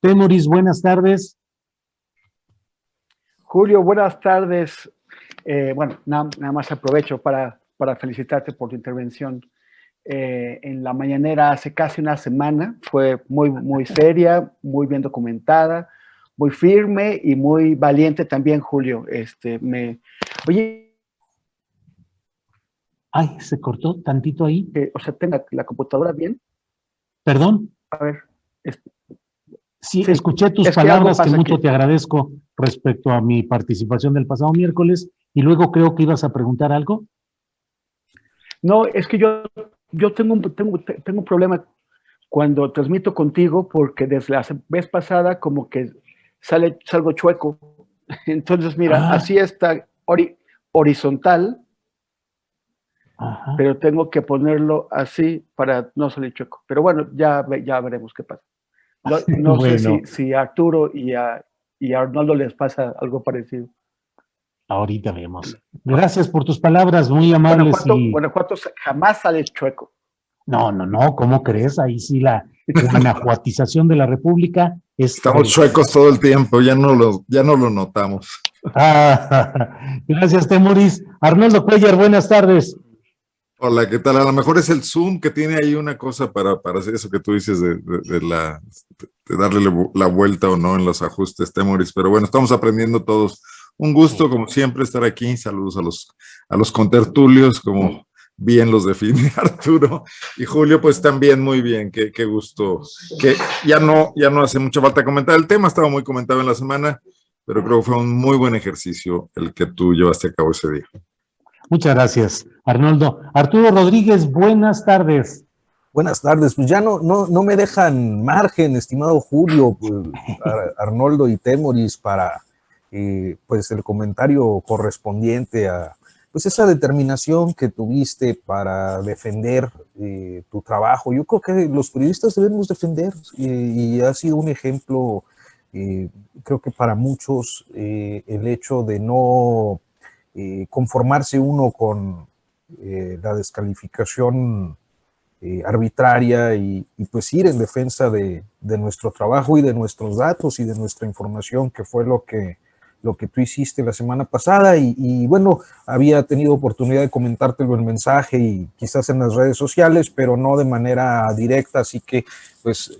Temoris, buenas tardes. Julio, buenas tardes. Bueno, nada más aprovecho para felicitarte por tu intervención en la mañanera hace casi una semana. Fue muy seria, muy bien documentada, muy firme y muy valiente también, Julio. Oye. Ay, se cortó tantito ahí. O sea, tenga la computadora bien. ¿Perdón? A ver. Sí, escuché tus palabras, que mucho te agradezco respecto a mi participación del pasado miércoles, y luego creo que ibas a preguntar algo. No, es que yo tengo un problema cuando transmito contigo, porque desde la vez pasada como que salgo chueco. Entonces, mira, así está horizontal, pero tengo que ponerlo así para no salir chueco. Pero bueno, ya veremos qué pasa. No bueno. Sé si a Arturo y a Arnoldo les pasa algo parecido. Ahorita vemos. Gracias por tus palabras, muy amables. Guanajuato jamás sale chueco. No, ¿cómo crees? Ahí sí la guanajuatización de la República es... Estamos chuecos todo el tiempo, ya no lo notamos. Gracias, Temoris. Arnoldo Cuellar, buenas tardes. Hola, ¿qué tal? A lo mejor es el Zoom que tiene ahí una cosa para hacer eso que tú dices de darle la vuelta o no en los ajustes, Temoris, pero bueno, estamos aprendiendo todos. Un gusto, como siempre, estar aquí. Saludos a los contertulios, como bien los define Arturo. Y Julio, pues también muy bien. Qué gusto. Que ya no hace mucha falta comentar el tema, estaba muy comentado en la semana, pero creo que fue un muy buen ejercicio el que tú llevaste a cabo ese día. Muchas gracias, Arnoldo. Arturo Rodríguez, buenas tardes. Buenas tardes, pues ya no me dejan margen, estimado Julio, pues, Arnoldo y Temoris, para pues el comentario correspondiente a pues esa determinación que tuviste para defender tu trabajo. Yo creo que los periodistas debemos defender, y ha sido un ejemplo, creo que para muchos, el hecho de no conformarse uno con la descalificación arbitraria y pues ir en defensa de nuestro trabajo y de nuestros datos y de nuestra información, que fue lo que tú hiciste la semana pasada, y bueno, había tenido oportunidad de comentártelo en mensaje y quizás en las redes sociales, pero no de manera directa, así que pues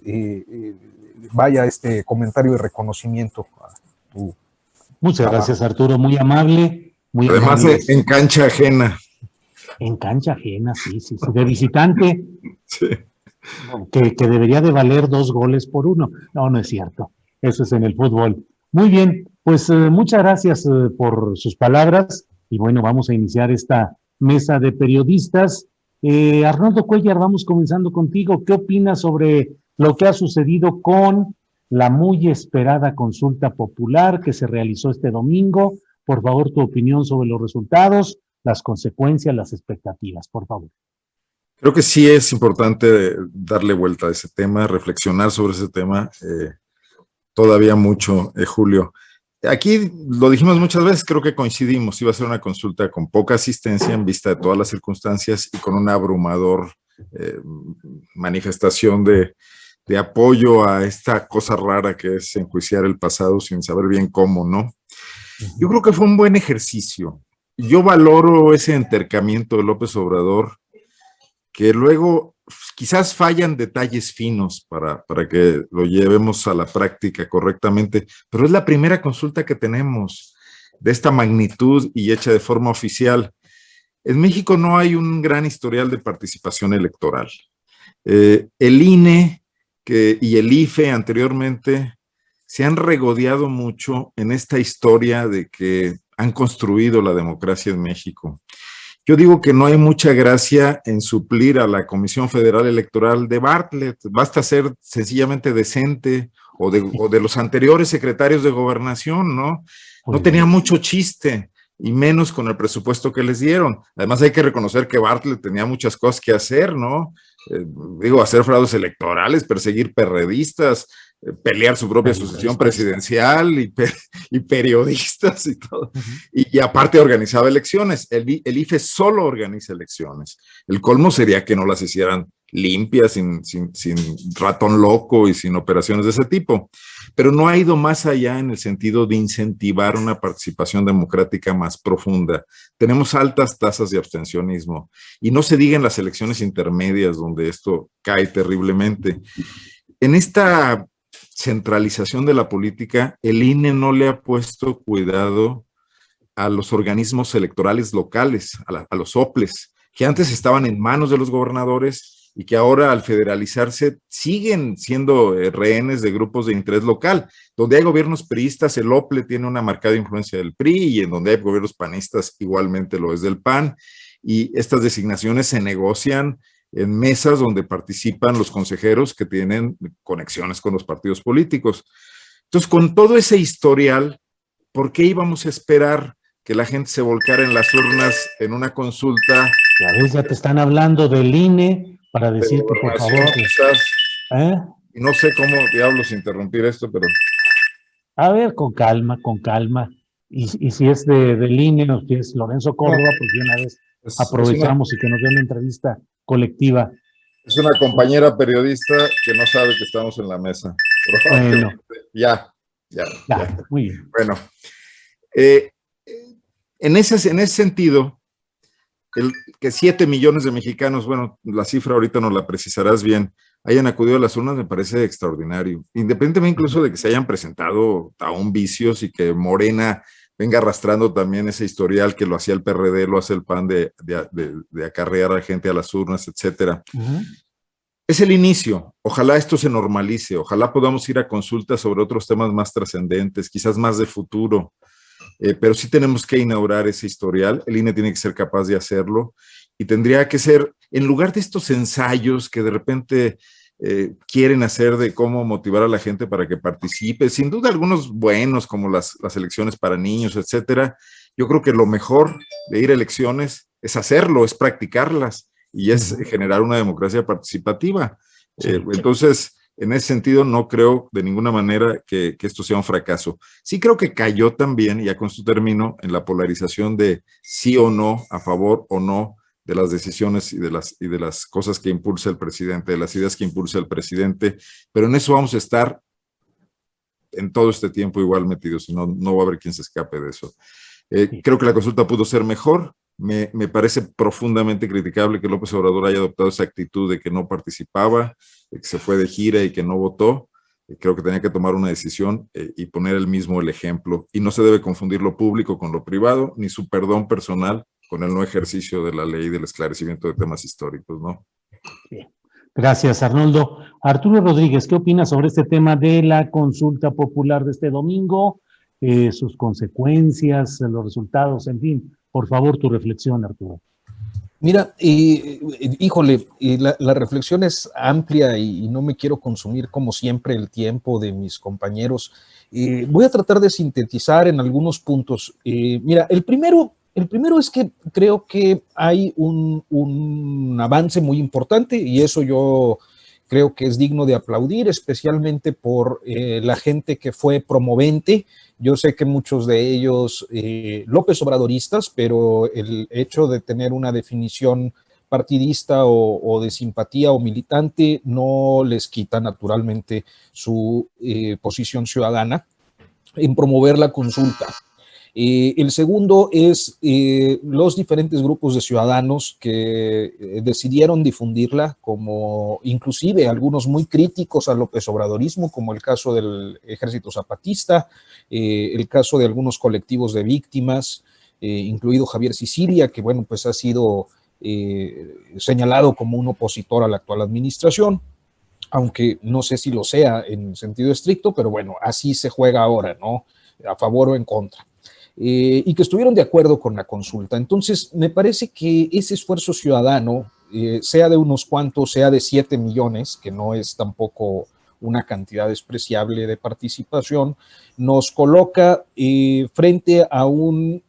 vaya este comentario de reconocimiento a tu Muchas trabajo. Gracias, Arturo, muy amable. Muy Además, amable. En cancha ajena. En cancha ajena, sí, de visitante. Sí. Que debería de valer 2 goles por 1. No es cierto. Eso es en el fútbol. Muy bien, pues muchas gracias por sus palabras. Y bueno, vamos a iniciar esta mesa de periodistas. Arnoldo Cuellar, vamos comenzando contigo. ¿Qué opinas sobre lo que ha sucedido con la muy esperada consulta popular que se realizó este domingo? Por favor, tu opinión sobre los resultados, las consecuencias, las expectativas, por favor. Creo que sí es importante darle vuelta a ese tema, reflexionar sobre ese tema, todavía mucho, Julio. Aquí lo dijimos muchas veces, creo que coincidimos, iba a ser una consulta con poca asistencia en vista de todas las circunstancias y con una abrumador manifestación de apoyo a esta cosa rara que es enjuiciar el pasado sin saber bien cómo, ¿no? Yo creo que fue un buen ejercicio. Yo valoro ese entercamiento de López Obrador, que luego quizás fallan detalles finos para que lo llevemos a la práctica correctamente, pero es la primera consulta que tenemos de esta magnitud y hecha de forma oficial. En México no hay un gran historial de participación electoral. El INE y el IFE anteriormente se han regodeado mucho en esta historia de que han construido la democracia en México. Yo digo que no hay mucha gracia en suplir a la Comisión Federal Electoral de Bartlett, basta ser sencillamente decente, o de los anteriores secretarios de Gobernación, ¿no? No tenía mucho chiste, y menos con el presupuesto que les dieron. Además hay que reconocer que Bartlett tenía muchas cosas que hacer, ¿no? Hacer fraudes electorales, perseguir perredistas, pelear su propia sucesión presidencial y periodistas y todo. Y aparte organizaba elecciones. El IFE solo organiza elecciones. El colmo sería que no las hicieran limpia, sin ratón loco y sin operaciones de ese tipo. Pero no ha ido más allá en el sentido de incentivar una participación democrática más profunda. Tenemos altas tasas de abstencionismo y no se diga en las elecciones intermedias donde esto cae terriblemente. En esta centralización de la política, el INE no le ha puesto cuidado a los organismos electorales locales, a los OPLES, que antes estaban en manos de los gobernadores y que ahora al federalizarse siguen siendo rehenes de grupos de interés local. Donde hay gobiernos priistas, el OPLE tiene una marcada influencia del PRI, y en donde hay gobiernos panistas igualmente lo es del PAN, y estas designaciones se negocian en mesas donde participan los consejeros que tienen conexiones con los partidos políticos. Entonces, con todo ese historial, ¿por qué íbamos a esperar que la gente se volcara en las urnas en una consulta? Ya ves, ya te están hablando del INE para decir que por favor... ¿Eh? Y no sé cómo diablos interrumpir esto, pero... A ver, con calma, con calma. Y si es del INE o si es Lorenzo Córdoba, pues de una vez aprovechamos y que nos dé una entrevista colectiva. Es una compañera periodista que no sabe que estamos en la mesa. Bueno. Ya. Muy bien. Bueno, en ese sentido, que 7 millones de mexicanos, bueno, la cifra ahorita nos la precisarás bien, hayan acudido a las urnas me parece extraordinario, independientemente incluso de que se hayan presentado aún vicios y que Morena venga arrastrando también ese historial que lo hacía el PRD, lo hace el PAN de acarrear a gente a las urnas, etcétera. Es el inicio, ojalá esto se normalice, ojalá podamos ir a consultas sobre otros temas más trascendentes, quizás más de futuro, pero sí tenemos que inaugurar ese historial, el INE tiene que ser capaz de hacerlo y tendría que ser, en lugar de estos ensayos que de repente quieren hacer de cómo motivar a la gente para que participe, sin duda algunos buenos como las elecciones para niños, etcétera, yo creo que lo mejor de ir a elecciones es hacerlo, es practicarlas y es generar una democracia participativa. Entonces, en ese sentido, no creo de ninguna manera que esto sea un fracaso. Sí creo que cayó también, y ya con esto termino, en la polarización de sí o no, a favor o no de las decisiones y de las cosas que impulsa el presidente, de las ideas que impulsa el presidente, pero en eso vamos a estar en todo este tiempo igual metidos, y no va a haber quien se escape de eso. Creo que la consulta pudo ser mejor. Me parece profundamente criticable que López Obrador haya adoptado esa actitud de que no participaba, de que se fue de gira y que no votó. Creo que tenía que tomar una decisión y poner él mismo el ejemplo. Y no se debe confundir lo público con lo privado, ni su perdón personal con el no ejercicio de la ley del esclarecimiento de temas históricos, ¿no? Bien. Gracias, Arnoldo. Arturo Rodríguez, ¿qué opinas sobre este tema de la consulta popular de este domingo? Sus consecuencias, los resultados, en fin. Por favor, tu reflexión, Arturo. Mira, híjole, la reflexión es amplia y no me quiero consumir como siempre el tiempo de mis compañeros. Voy a tratar de sintetizar en algunos puntos. Mira, el primero es que creo que hay un avance muy importante y eso yo creo que es digno de aplaudir, especialmente por la gente que fue promovente. Yo sé que muchos de ellos López Obradoristas, pero el hecho de tener una definición partidista o de simpatía o militante no les quita naturalmente su posición ciudadana en promover la consulta. El segundo es los diferentes grupos de ciudadanos que decidieron difundirla, como inclusive algunos muy críticos al López Obradorismo, como el caso del Ejército Zapatista, el caso de algunos colectivos de víctimas, incluido Javier Sicilia, que bueno, pues ha sido señalado como un opositor a la actual administración, aunque no sé si lo sea en sentido estricto, pero bueno, así se juega ahora, ¿no? A favor o en contra. Y que estuvieron de acuerdo con la consulta. Entonces, me parece que ese esfuerzo ciudadano, sea de unos cuantos, sea de 7 millones, que no es tampoco una cantidad despreciable de participación, nos coloca frente a un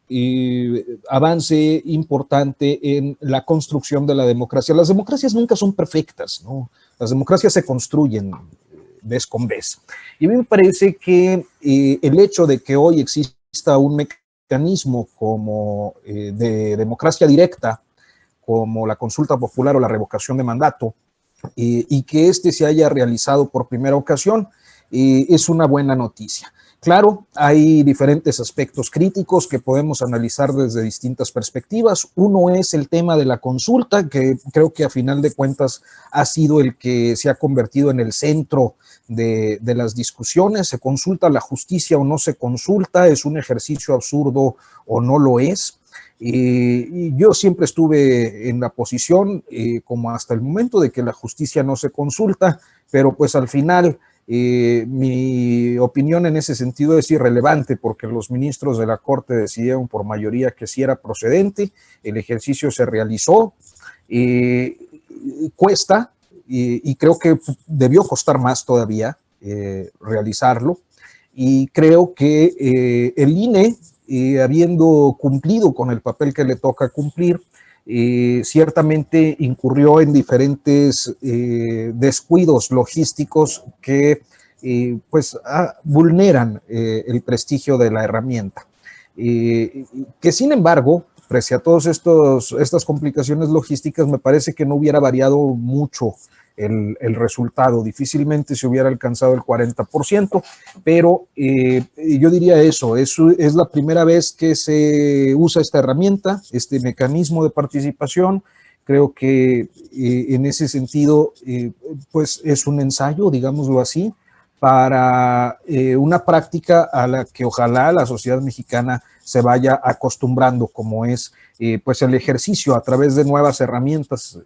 avance importante en la construcción de la democracia. Las democracias nunca son perfectas, ¿no? Las democracias se construyen vez con vez. Y a mí me parece que el hecho de que hoy existe un mecanismo como de democracia directa, como la consulta popular o la revocación de mandato, y que este se haya realizado por primera ocasión es una buena noticia. Claro, hay diferentes aspectos críticos que podemos analizar desde distintas perspectivas. Uno es el tema de la consulta, que creo que a final de cuentas ha sido el que se ha convertido en el centro de las discusiones. ¿Se consulta la justicia o no se consulta? ¿Es un ejercicio absurdo o no lo es? Y yo siempre estuve en la posición, como hasta el momento, de que la justicia no se consulta, pero pues al final mi opinión en ese sentido es irrelevante, porque los ministros de la Corte decidieron por mayoría que sí era procedente, el ejercicio se realizó, cuesta, y creo que debió costar más todavía realizarlo, y creo que el INE, habiendo cumplido con el papel que le toca cumplir, ciertamente incurrió en diferentes descuidos logísticos que pues vulneran el prestigio de la herramienta. Que sin embargo, pese a todas estas complicaciones logísticas, me parece que no hubiera variado mucho el resultado. Difícilmente se hubiera alcanzado el 40%, pero yo diría eso es la primera vez que se usa esta herramienta, este mecanismo de participación. Creo que en ese sentido, pues es un ensayo, digámoslo así, para una práctica a la que ojalá la sociedad mexicana se vaya acostumbrando, como es pues el ejercicio a través de nuevas herramientas,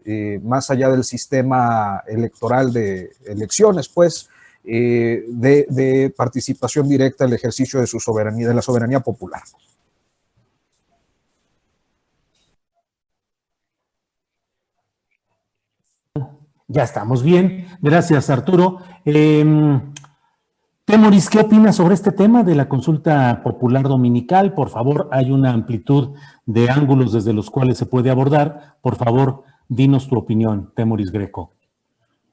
más allá del sistema electoral de elecciones, pues, de participación directa, el ejercicio de su soberanía, de la soberanía popular. Ya estamos bien. Gracias, Arturo. Temoris, ¿qué opinas sobre este tema de la consulta popular dominical? Por favor, hay una amplitud de ángulos desde los cuales se puede abordar. Por favor, dinos tu opinión, Temoris Greco.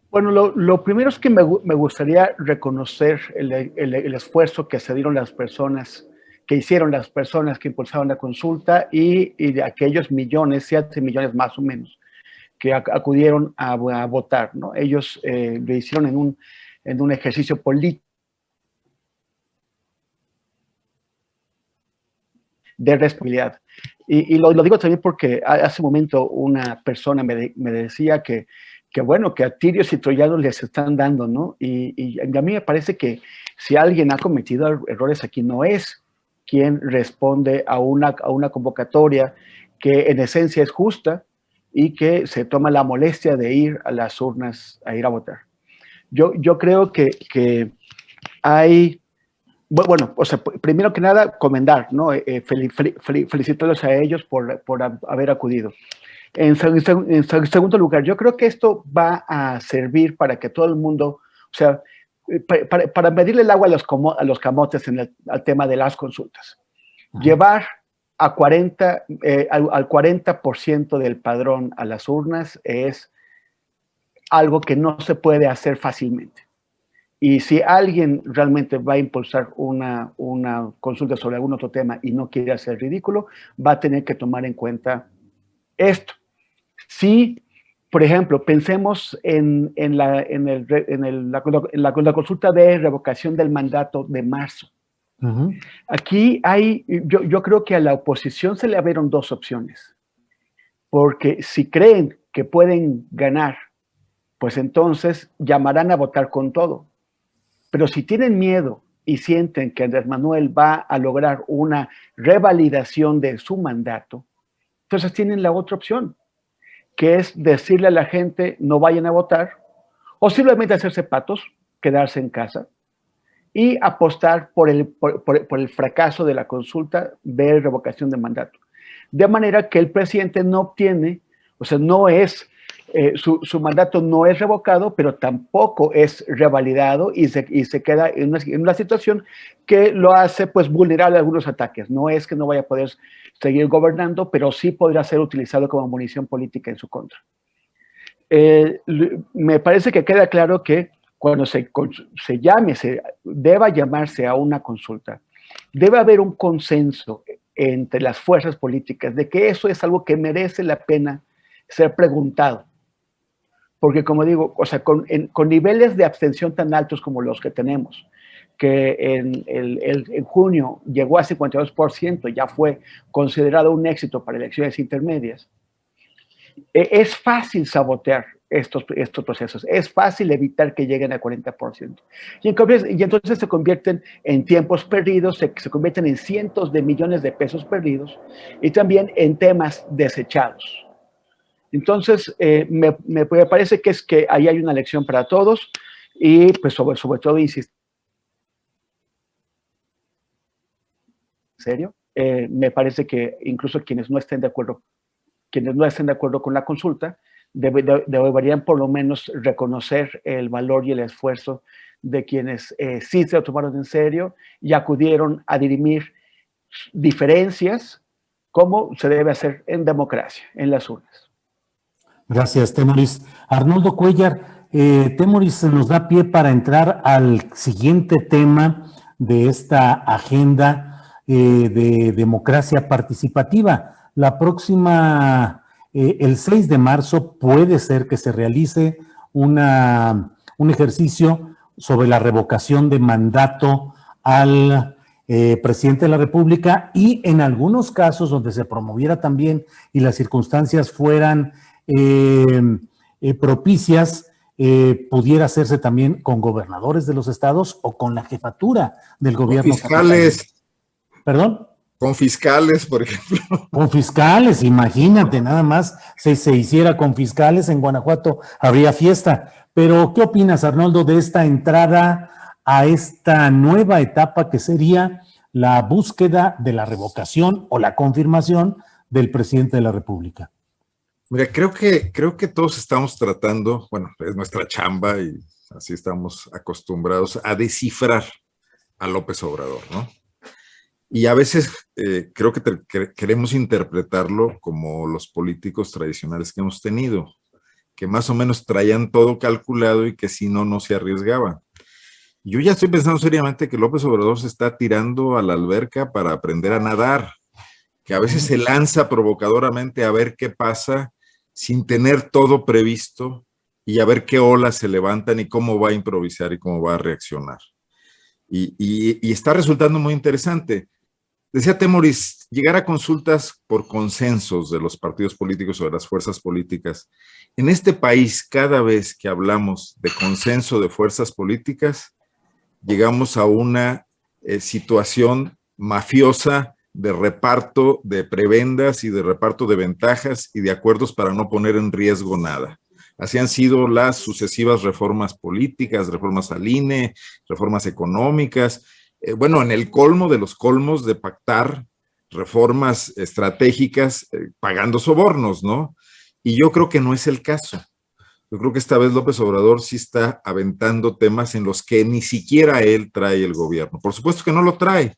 Bueno, lo primero es que me gustaría reconocer el esfuerzo que se dieron las personas, que hicieron las personas que impulsaron la consulta y de aquellos millones, 7 millones más o menos, que acudieron a votar, ¿no? Ellos lo hicieron en un ejercicio político de responsabilidad. Y lo digo también porque hace un momento una persona me decía que bueno, que a tirios y troyanos les están dando, ¿no? Y a mí me parece que si alguien ha cometido errores aquí, no es quien responde a una convocatoria que en esencia es justa y que se toma la molestia de ir a las urnas a ir a votar. Yo creo que hay, bueno, o sea, primero que nada, comentar, ¿no? Felicitarlos a ellos por haber acudido. En segundo lugar, yo creo que esto va a servir para que todo el mundo, o sea, para medirle el agua a los camotes al tema de las consultas. Llevar a 40, al 40% del padrón a las urnas es algo que no se puede hacer fácilmente. Y si alguien realmente va a impulsar una consulta sobre algún otro tema y no quiere hacer ridículo, va a tener que tomar en cuenta esto. Si, por ejemplo, pensemos en la consulta de revocación del mandato de marzo. Aquí yo creo que a la oposición se le abrieron dos opciones, porque si creen que pueden ganar, pues entonces llamarán a votar con todo. Pero si tienen miedo y sienten que Andrés Manuel va a lograr una revalidación de su mandato, entonces tienen la otra opción, que es decirle a la gente no vayan a votar, o simplemente hacerse patos, quedarse en casa y apostar por el fracaso de la consulta de revocación de mandato. De manera que el presidente no obtiene, o sea, no es, su mandato no es revocado, pero tampoco es revalidado y se queda en una situación que lo hace pues vulnerable a algunos ataques. No es que no vaya a poder seguir gobernando, pero sí podrá ser utilizado como munición política en su contra. Me parece que queda claro que cuando deba llamarse a una consulta, debe haber un consenso entre las fuerzas políticas de que eso es algo que merece la pena ser preguntado. porque como digo, o sea, con niveles de abstención tan altos como los que tenemos, que en junio llegó a 52%, ya fue considerado un éxito para elecciones intermedias, es fácil sabotear estos procesos, es fácil evitar que lleguen al 40%. Y entonces se convierten en tiempos perdidos, se convierten en cientos de millones de pesos perdidos y también en temas desechados. Entonces, me parece que ahí hay una lección para todos y pues sobre todo, insisto, en serio, me parece que incluso quienes no estén de acuerdo con la consulta, deberían por lo menos reconocer el valor y el esfuerzo de quienes sí se lo tomaron en serio y acudieron a dirimir diferencias como se debe hacer en democracia, en las urnas. Gracias, Temoris. Arnoldo Cuellar, Temoris nos da pie para entrar al siguiente tema de esta agenda de democracia participativa. La próxima, el 6 de marzo, puede ser que se realice un ejercicio sobre la revocación de mandato al presidente de la República y en algunos casos donde se promoviera también y las circunstancias fueran propicias, pudiera hacerse también con gobernadores de los estados o con la jefatura del gobierno. Con fiscales. ¿Perdón? Con fiscales, por ejemplo. Con fiscales, imagínate, nada más si se hiciera con fiscales en Guanajuato habría fiesta. Pero, ¿qué opinas, Arnoldo, de esta entrada a esta nueva etapa que sería la búsqueda de la revocación o la confirmación del presidente de la República? Mira, creo que todos estamos tratando, bueno, es nuestra chamba y así estamos acostumbrados a descifrar a López Obrador, ¿no? Y a veces creo que queremos interpretarlo como los políticos tradicionales que hemos tenido, que más o menos traían todo calculado y que si no, no se arriesgaban. Yo ya estoy pensando seriamente que López Obrador se está tirando a la alberca para aprender a nadar, que a veces se lanza provocadoramente a ver qué pasa sin tener todo previsto y a ver qué olas se levantan y cómo va a improvisar y cómo va a reaccionar. Y está resultando muy interesante. Decía Temoris, llegar a consultas por consensos de los partidos políticos o de las fuerzas políticas. En este país, cada vez que hablamos de consenso de fuerzas políticas, llegamos a una situación mafiosa de reparto de prebendas y de reparto de ventajas y de acuerdos para no poner en riesgo nada. Así han sido las sucesivas reformas políticas, reformas al INE, reformas económicas, bueno, en el colmo de los colmos de pactar reformas estratégicas pagando sobornos, ¿no? Y yo creo que no es el caso. Yo creo que esta vez López Obrador sí está aventando temas en los que ni siquiera él trae el gobierno. Por supuesto que no lo trae,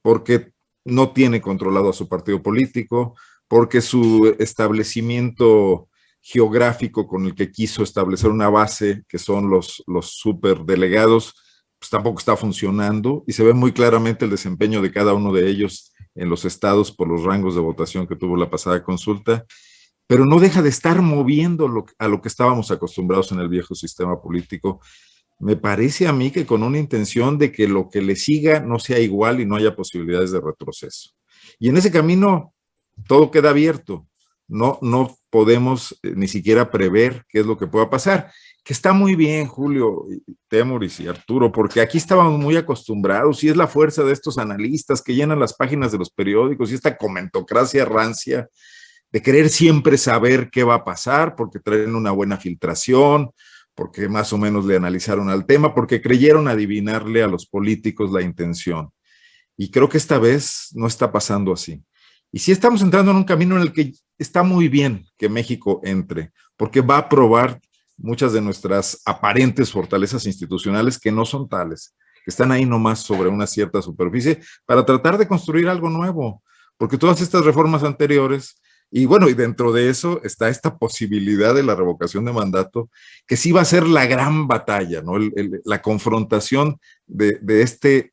porque no tiene controlado a su partido político, porque su establecimiento geográfico con el que quiso establecer una base, que son los superdelegados, pues tampoco está funcionando y se ve muy claramente el desempeño de cada uno de ellos en los estados por los rangos de votación que tuvo la pasada consulta, pero no deja de estar moviendo a lo que estábamos acostumbrados en el viejo sistema político. Me parece a mí que con una intención de que lo que le siga no sea igual y no haya posibilidades de retroceso. Y en ese camino todo queda abierto. No podemos ni siquiera prever qué es lo que pueda pasar. Que está muy bien, Julio, Temoris y Arturo, porque aquí estábamos muy acostumbrados y es la fuerza de estos analistas que llenan las páginas de los periódicos y esta comentocracia rancia de querer siempre saber qué va a pasar, porque traen una buena filtración, porque más o menos le analizaron al tema, porque creyeron adivinarle a los políticos la intención. Y creo que esta vez no está pasando así. Y sí estamos entrando en un camino en el que está muy bien que México entre, porque va a probar muchas de nuestras aparentes fortalezas institucionales que no son tales, que están ahí nomás sobre una cierta superficie para tratar de construir algo nuevo, porque todas estas reformas anteriores, y bueno, y dentro de eso está esta posibilidad de la revocación de mandato, que sí va a ser la gran batalla, ¿no? La confrontación de este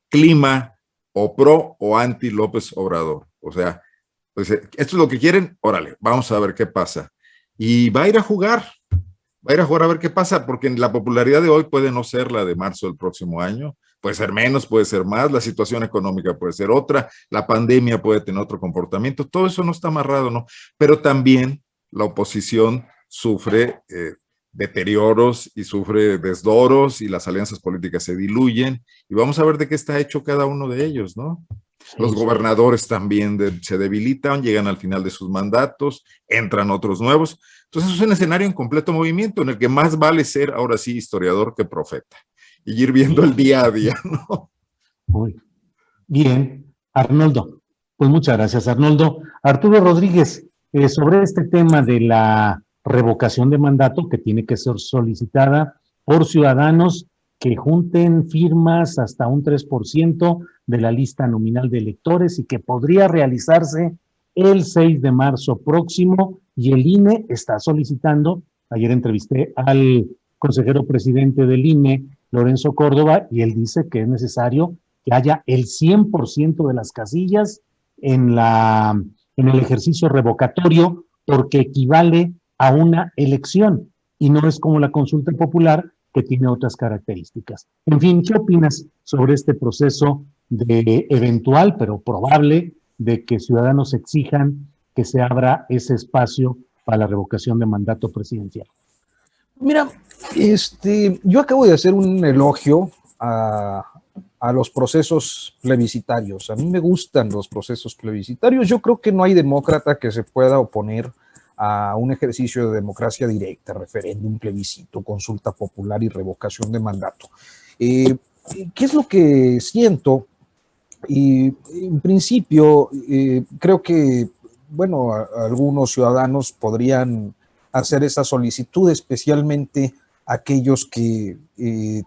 clima o pro o anti López Obrador. O sea, pues, esto es lo que quieren, órale, vamos a ver qué pasa. Y va a ir a jugar, va a ir a jugar a ver qué pasa, porque la popularidad de hoy puede no ser la de marzo del próximo año, puede ser menos, puede ser más, la situación económica puede ser otra, la pandemia puede tener otro comportamiento, todo eso no está amarrado, ¿no? Pero también la oposición sufre deterioros y sufre desdoros y las alianzas políticas se diluyen y vamos a ver de qué está hecho cada uno de ellos, ¿no? Los gobernadores también se debilitan, llegan al final de sus mandatos, entran otros nuevos. Entonces es un escenario en completo movimiento en el que más vale ser ahora sí historiador que profeta y ir viendo el día a día, ¿no? Muy bien, Arnoldo. Pues muchas gracias, Arnoldo. Arturo Rodríguez, sobre este tema de la revocación de mandato que tiene que ser solicitada por ciudadanos que junten firmas hasta un 3% de la lista nominal de electores y que podría realizarse el 6 de marzo próximo, y el INE está solicitando, ayer entrevisté al consejero presidente del INE, Lorenzo Córdoba, y él dice que es necesario que haya el 100% de las casillas en el ejercicio revocatorio, porque equivale a una elección y no es como la consulta popular, que tiene otras características. En fin, ¿qué opinas sobre este proceso de eventual, pero probable, de que ciudadanos exijan que se abra ese espacio para la revocación de mandato presidencial? Mira, yo acabo de hacer un elogio a los procesos plebiscitarios. A mí me gustan los procesos plebiscitarios. Yo creo que no hay demócrata que se pueda oponer a un ejercicio de democracia directa, referéndum, plebiscito, consulta popular y revocación de mandato. ¿Qué es lo que siento? En principio, creo que, bueno, algunos ciudadanos podrían hacer esa solicitud, especialmente aquellos que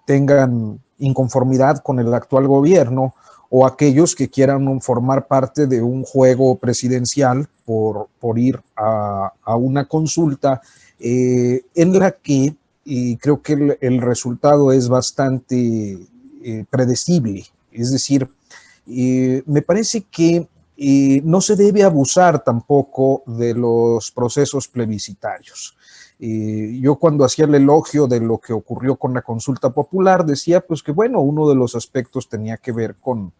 tengan inconformidad con el actual gobierno o aquellos que quieran formar parte de un juego presidencial por ir a una consulta en la que creo que el resultado es bastante predecible. Es decir, me parece que no se debe abusar tampoco de los procesos plebiscitarios. Yo cuando hacía el elogio de lo que ocurrió con la consulta popular decía pues que bueno, uno de los aspectos tenía que ver con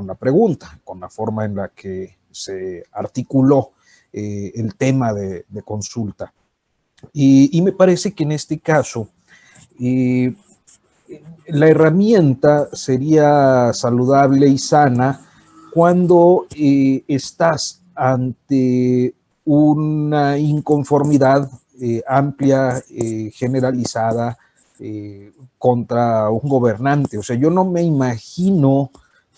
la pregunta, con la forma en la que se articuló el tema de consulta. Y me parece que en este caso la herramienta sería saludable y sana cuando estás ante una inconformidad amplia, generalizada contra un gobernante. O sea, yo no me imagino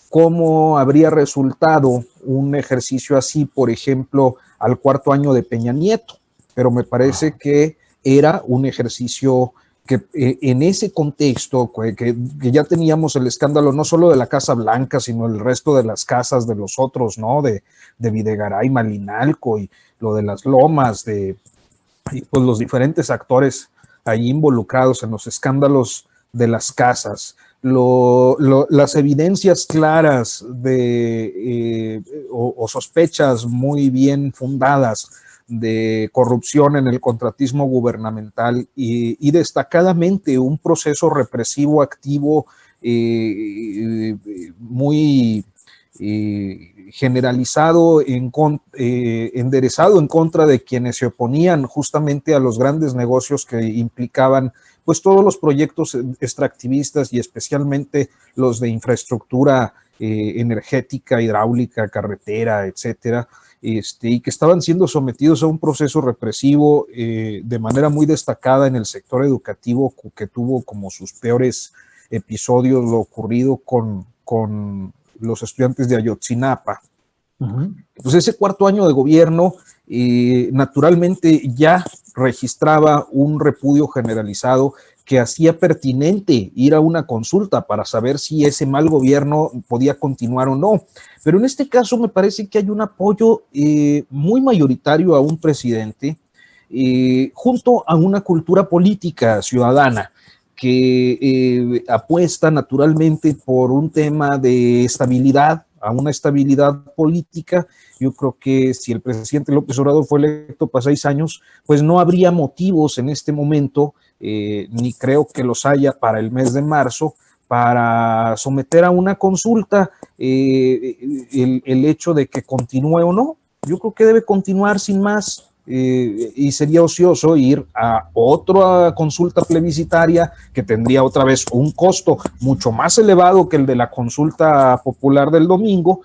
cómo habría resultado un ejercicio así, por ejemplo, al cuarto año de Peña Nieto, pero me parece que era un ejercicio que en ese contexto, que ya teníamos el escándalo no solo de la Casa Blanca, sino el resto de las casas de los otros, ¿no? De Videgaray, Malinalco y lo de las Lomas, y pues los diferentes actores ahí involucrados en los escándalos de las casas, las evidencias claras o sospechas muy bien fundadas de corrupción en el contratismo gubernamental y destacadamente un proceso represivo activo muy generalizado, enderezado en contra de quienes se oponían justamente a los grandes negocios que implicaban pues todos los proyectos extractivistas y especialmente los de infraestructura energética, hidráulica, carretera, etcétera, y que estaban siendo sometidos a un proceso represivo de manera muy destacada en el sector educativo, que tuvo como sus peores episodios lo ocurrido con los estudiantes de Ayotzinapa. Pues ese cuarto año de gobierno naturalmente ya registraba un repudio generalizado que hacía pertinente ir a una consulta para saber si ese mal gobierno podía continuar o no. Pero en este caso me parece que hay un apoyo muy mayoritario a un presidente junto a una cultura política ciudadana que apuesta naturalmente por un tema de estabilidad a una estabilidad política. Yo creo que si el presidente López Obrador fue electo para 6 años, pues no habría motivos en este momento, ni creo que los haya para el mes de marzo, para someter a una consulta el hecho de que continúe o no. Yo creo que debe continuar sin más. Y sería ocioso ir a otra consulta plebiscitaria que tendría otra vez un costo mucho más elevado que el de la consulta popular del domingo,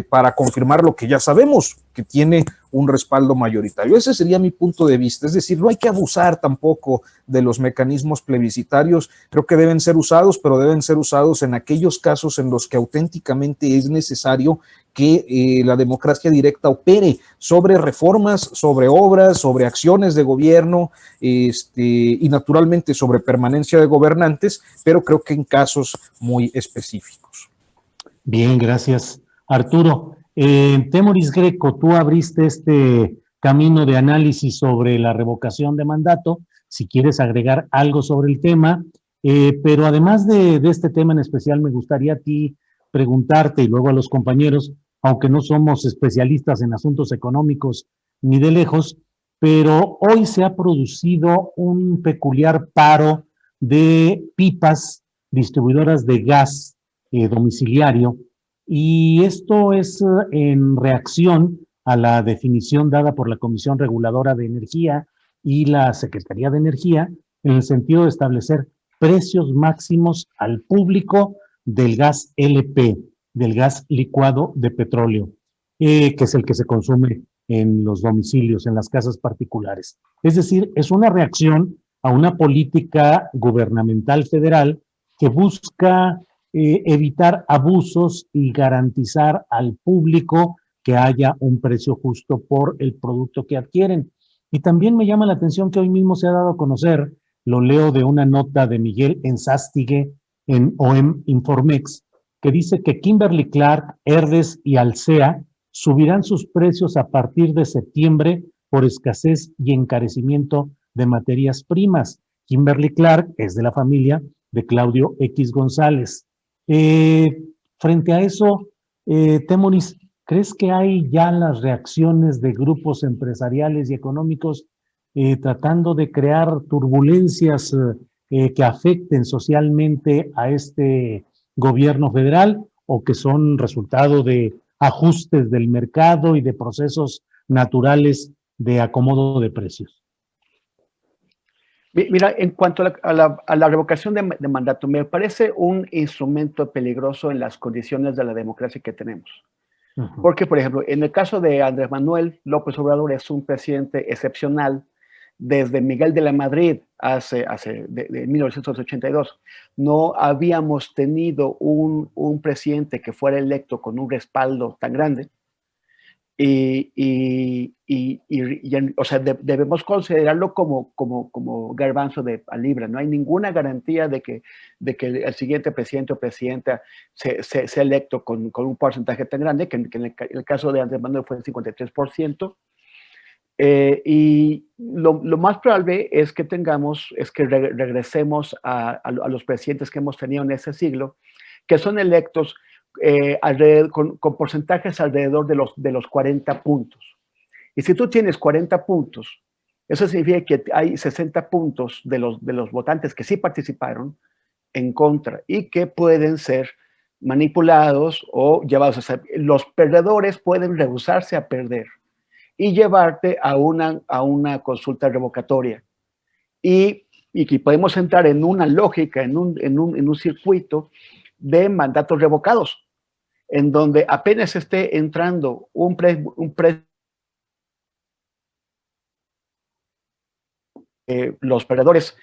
para confirmar lo que ya sabemos, que tiene un respaldo mayoritario. Ese sería mi punto de vista. Es decir, no hay que abusar tampoco de los mecanismos plebiscitarios. Creo que deben ser usados, pero deben ser usados en aquellos casos en los que auténticamente es necesario que la democracia directa opere sobre reformas, sobre obras, sobre acciones de gobierno, y naturalmente sobre permanencia de gobernantes, pero creo que en casos muy específicos. Bien, gracias, Arturo. Temoris Greco, tú abriste este camino de análisis sobre la revocación de mandato, si quieres agregar algo sobre el tema, pero además de este tema en especial, me gustaría a ti preguntarte y luego a los compañeros, aunque no somos especialistas en asuntos económicos ni de lejos, pero hoy se ha producido un peculiar paro de pipas distribuidoras de gas domiciliario, y esto es en reacción a la definición dada por la Comisión Reguladora de Energía y la Secretaría de Energía en el sentido de establecer precios máximos al público del gas LP, del gas licuado de petróleo, que es el que se consume en los domicilios, en las casas particulares. Es decir, es una reacción a una política gubernamental federal que busca evitar abusos y garantizar al público que haya un precio justo por el producto que adquieren. Y también me llama la atención que hoy mismo se ha dado a conocer, lo leo de una nota de Miguel Enzástigue en OEM Informex, que dice que Kimberly-Clark, Herdes y Alsea subirán sus precios a partir de septiembre por escasez y encarecimiento de materias primas. Kimberly-Clark es de la familia de Claudio X González. Frente a eso, Temoris, ¿crees que hay ya las reacciones de grupos empresariales y económicos tratando de crear turbulencias que afecten socialmente a este gobierno federal, o que son resultado de ajustes del mercado y de procesos naturales de acomodo de precios? Mira, en cuanto a la revocación de mandato, me parece un instrumento peligroso en las condiciones de la democracia que tenemos. Porque, por ejemplo, en el caso de Andrés Manuel López Obrador, es un presidente excepcional desde Miguel de la Madrid de 1982. No habíamos tenido un presidente que fuera electo con un respaldo tan grande. O sea, debemos considerarlo como garbanzo a libra. No hay ninguna garantía de que el siguiente presidente o presidenta sea electo con un porcentaje tan grande, que en el caso de Andrés Manuel fue el 53%. Y lo más probable es que regresemos a los presidentes que hemos tenido en ese siglo, que son electos con porcentajes alrededor de los 40 puntos. Y si tú tienes 40 puntos, eso significa que hay 60 puntos de los votantes que sí participaron en contra y que pueden ser manipulados o llevados. O sea, los perdedores pueden rehusarse a perder y llevarte a una consulta revocatoria. Y que podemos entrar en una lógica, en un circuito de mandatos revocados, en donde apenas esté entrando un precio, los perdedores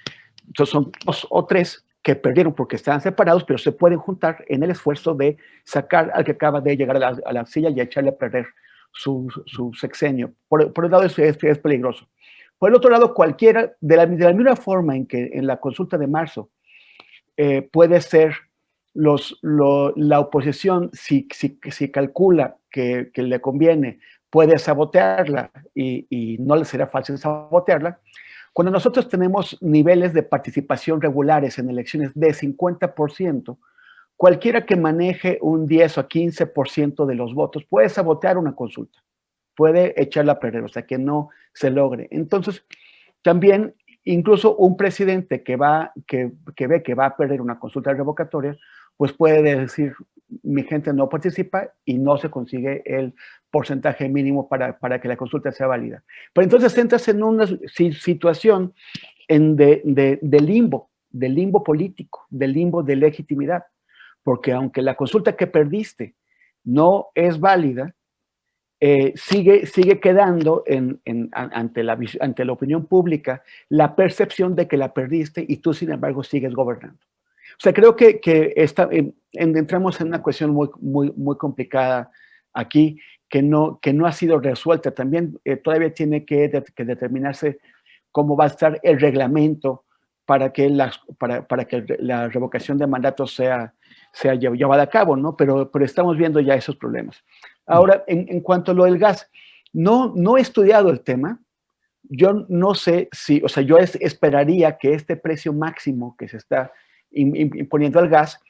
son 2 o 3 que perdieron porque estaban separados, pero se pueden juntar en el esfuerzo de sacar al que acaba de llegar a la silla y echarle a perder su sexenio. Por un lado, es peligroso. Por el otro lado, cualquiera, de la misma forma en que en la consulta de marzo puede ser la oposición, si calcula que le conviene, puede sabotearla y no le será fácil sabotearla. Cuando nosotros tenemos niveles de participación regulares en elecciones de 50%, cualquiera que maneje un 10 o 15% de los votos puede sabotear una consulta, puede echarla a perder, o sea, que no se logre. Entonces, también, incluso un presidente que ve que va a perder una consulta revocatoria, pues puede decir, mi gente no participa y no se consigue el porcentaje mínimo para que la consulta sea válida. Pero entonces entras en una situación de limbo político, de limbo de legitimidad, porque aunque la consulta que perdiste no es válida, sigue quedando ante la opinión pública la percepción de que la perdiste y tú, sin embargo, sigues gobernando. O sea, creo que entramos en una cuestión muy complicada aquí, que no ha sido resuelta. También todavía tiene que determinarse cómo va a estar el reglamento para que la revocación de mandato sea llevada a cabo, ¿no? Pero estamos viendo ya esos problemas. Ahora, en cuanto a lo del gas, no he estudiado el tema. Yo no sé si, o sea, yo esperaría que este precio máximo que se está imponiendo al gas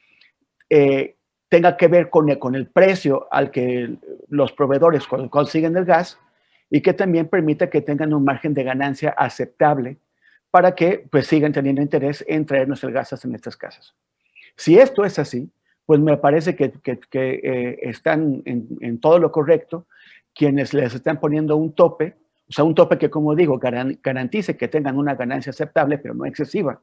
tenga que ver con el precio al que los proveedores consiguen el gas y que también permita que tengan un margen de ganancia aceptable para que pues sigan teniendo interés en traernos el gas hasta nuestras casas. Si esto es así, pues me parece que están en todo lo correcto quienes les están poniendo un tope, o sea, un tope que, como digo, garantice que tengan una ganancia aceptable, pero no excesiva,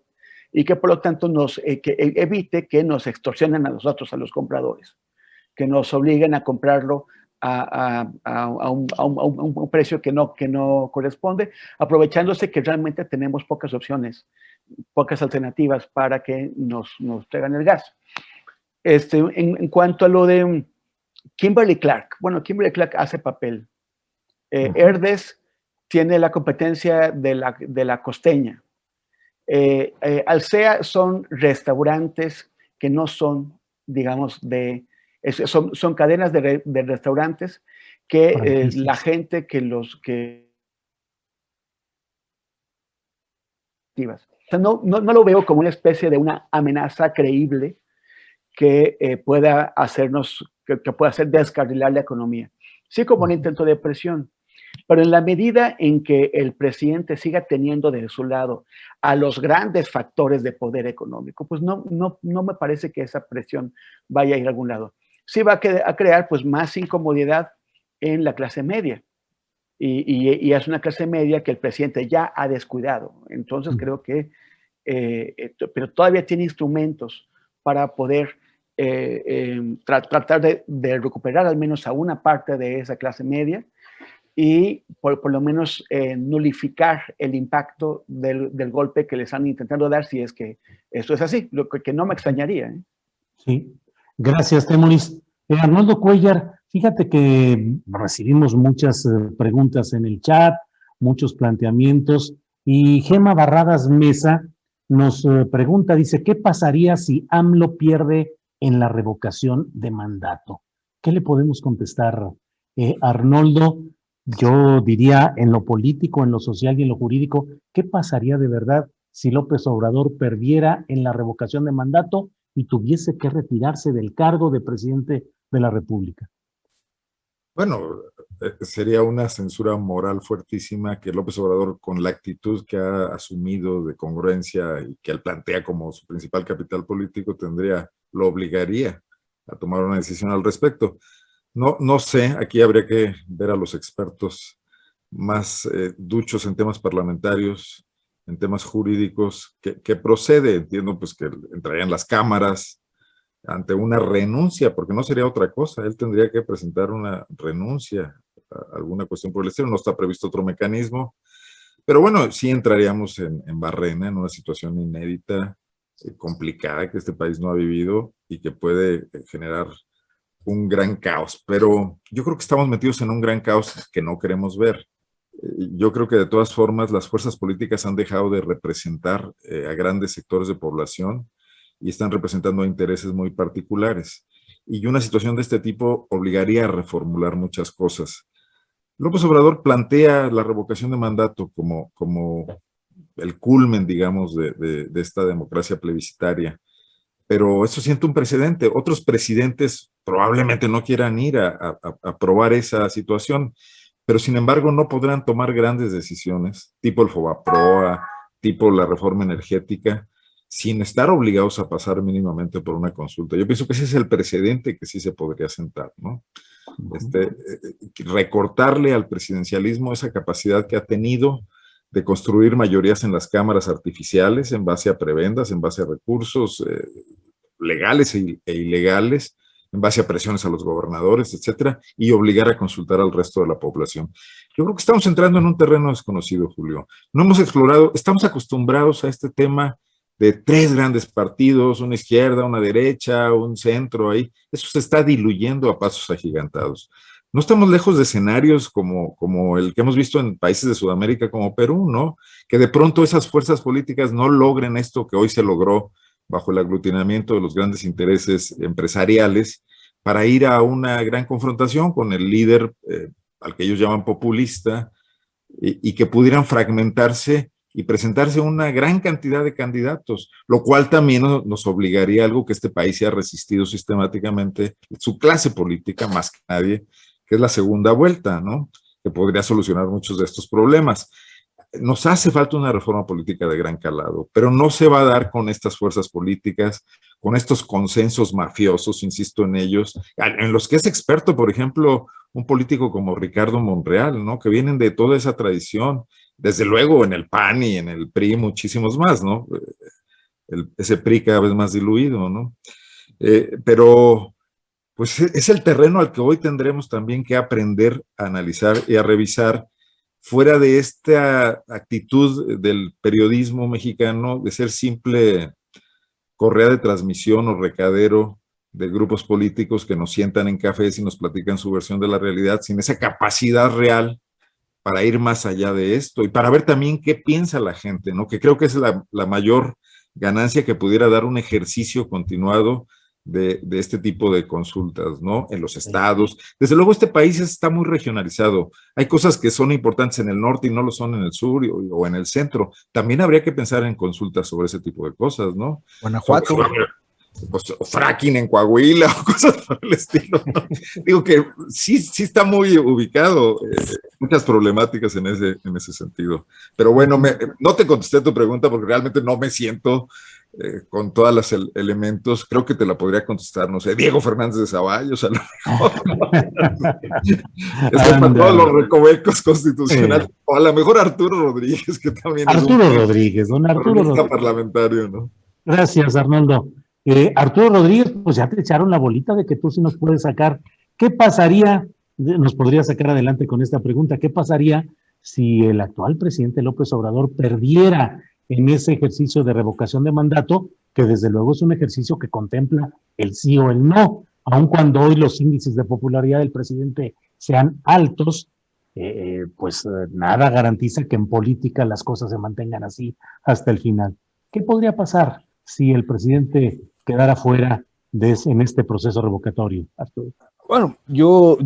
y que por lo tanto evite que nos extorsionen a nosotros, a los compradores, que nos obliguen a comprarlo a un precio que no corresponde, aprovechándose que realmente tenemos pocas opciones, pocas alternativas para que nos traigan el gas. En cuanto a lo de Kimberly Clark, bueno, Kimberly Clark hace papel. Herdes tiene la competencia de la costeña. Alsea son restaurantes que no son, digamos, son cadenas de restaurantes que la gente que o sea, no lo veo como una especie de una amenaza creíble que pueda hacernos, que pueda hacer descarrilar la economía. Sí, como un intento de presión. Pero en la medida en que el presidente siga teniendo de su lado a los grandes factores de poder económico, pues no me parece que esa presión vaya a ir a algún lado. Sí va a crear pues más incomodidad en la clase media. Y es una clase media que el presidente ya ha descuidado. Entonces creo que, pero todavía tiene instrumentos para poder tratar de recuperar al menos a una parte de esa clase media y por lo menos nulificar el impacto del golpe que les están intentando dar, si es que esto es así, lo que no me extrañaría. Sí, gracias, Temoris. Arnoldo Cuellar, fíjate que recibimos muchas preguntas en el chat, muchos planteamientos, y Gema Barradas Mesa nos pregunta, dice, ¿qué pasaría si AMLO pierde en la revocación de mandato? ¿Qué le podemos contestar, Arnoldo? Yo diría en lo político, en lo social y en lo jurídico, ¿qué pasaría de verdad si López Obrador perdiera en la revocación de mandato y tuviese que retirarse del cargo de presidente de la República? Bueno, sería una censura moral fuertísima que López Obrador, con la actitud que ha asumido de congruencia y que él plantea como su principal capital político, lo obligaría a tomar una decisión al respecto. No sé, aquí habría que ver a los expertos más duchos en temas parlamentarios, en temas jurídicos, que procede, entiendo pues que entrarían las cámaras ante una renuncia, porque no sería otra cosa, él tendría que presentar una renuncia a alguna cuestión por el estilo, no está previsto otro mecanismo, pero bueno, sí entraríamos en barrena, en una situación inédita, complicada, que este país no ha vivido y que puede generar un gran caos, pero yo creo que estamos metidos en un gran caos que no queremos ver. Yo creo que de todas formas las fuerzas políticas han dejado de representar a grandes sectores de población y están representando intereses muy particulares. Y una situación de este tipo obligaría a reformular muchas cosas. López Obrador plantea la revocación de mandato como el culmen, digamos, de esta democracia plebiscitaria. pero eso siente un precedente. Otros presidentes probablemente no quieran ir a probar esa situación, pero sin embargo no podrán tomar grandes decisiones, tipo el FOBAPROA, tipo la reforma energética, sin estar obligados a pasar mínimamente por una consulta. Yo pienso que ese es el precedente que sí se podría sentar, ¿no? Recortarle al presidencialismo esa capacidad que ha tenido de construir mayorías en las cámaras artificiales en base a prebendas, en base a recursos legales e ilegales, en base a presiones a los gobernadores, etcétera, y obligar a consultar al resto de la población. Yo creo que estamos entrando en un terreno desconocido, Julio. No hemos explorado, estamos acostumbrados a este tema de 3 grandes partidos, una izquierda, una derecha, un centro ahí. Eso se está diluyendo a pasos agigantados. No estamos lejos de escenarios como el que hemos visto en países de Sudamérica como Perú, ¿no? Que de pronto esas fuerzas políticas no logren esto que hoy se logró bajo el aglutinamiento de los grandes intereses empresariales para ir a una gran confrontación con el líder al que ellos llaman populista y que pudieran fragmentarse y presentarse una gran cantidad de candidatos, lo cual también nos obligaría a algo que este país se ha resistido sistemáticamente, su clase política más que nadie, que es la segunda vuelta, ¿no? Que podría solucionar muchos de estos problemas. Nos hace falta una reforma política de gran calado, pero no se va a dar con estas fuerzas políticas, con estos consensos mafiosos, insisto en ellos, en los que es experto, por ejemplo, un político como Ricardo Monreal, ¿no? Que vienen de toda esa tradición, desde luego en el PAN y en el PRI, muchísimos más, ¿no? Ese PRI cada vez más diluido, ¿no? Pero pues es el terreno al que hoy tendremos también que aprender a analizar y a revisar, fuera de esta actitud del periodismo mexicano de ser simple correa de transmisión o recadero de grupos políticos que nos sientan en cafés y nos platican su versión de la realidad, sin esa capacidad real para ir más allá de esto y para ver también qué piensa la gente, ¿no? Que creo que es la mayor ganancia que pudiera dar un ejercicio continuado de este tipo de consultas, ¿no? En los estados. Desde luego este país está muy regionalizado. Hay cosas que son importantes en el norte y no lo son en el sur o en el centro. También habría que pensar en consultas sobre ese tipo de cosas, ¿no? Guanajuato. Pues, o fracking en Coahuila o cosas por el estilo, ¿no? Digo que sí está muy ubicado, muchas problemáticas en ese sentido. Pero bueno, no te contesté tu pregunta porque realmente no me siento con todos los elementos. Creo que te la podría contestar, no sé, Diego Fernández de Ceballos, a lo mejor. Para todos los recovecos constitucionales, o a lo mejor Arturo Rodríguez, que también don Arturo Rodríguez. Parlamentario, ¿no? Gracias, Arnoldo. Arturo Rodríguez, pues ya te echaron la bolita de que tú sí nos puedes sacar. ¿Qué pasaría? Nos podría sacar adelante con esta pregunta. ¿Qué pasaría si el actual presidente López Obrador perdiera en ese ejercicio de revocación de mandato, que desde luego es un ejercicio que contempla el sí o el no, aun cuando hoy los índices de popularidad del presidente sean altos? Pues nada garantiza que en política las cosas se mantengan así hasta el final. ¿Qué podría pasar si el presidente quedara fuera en este proceso revocatorio, Arturo? Bueno, yo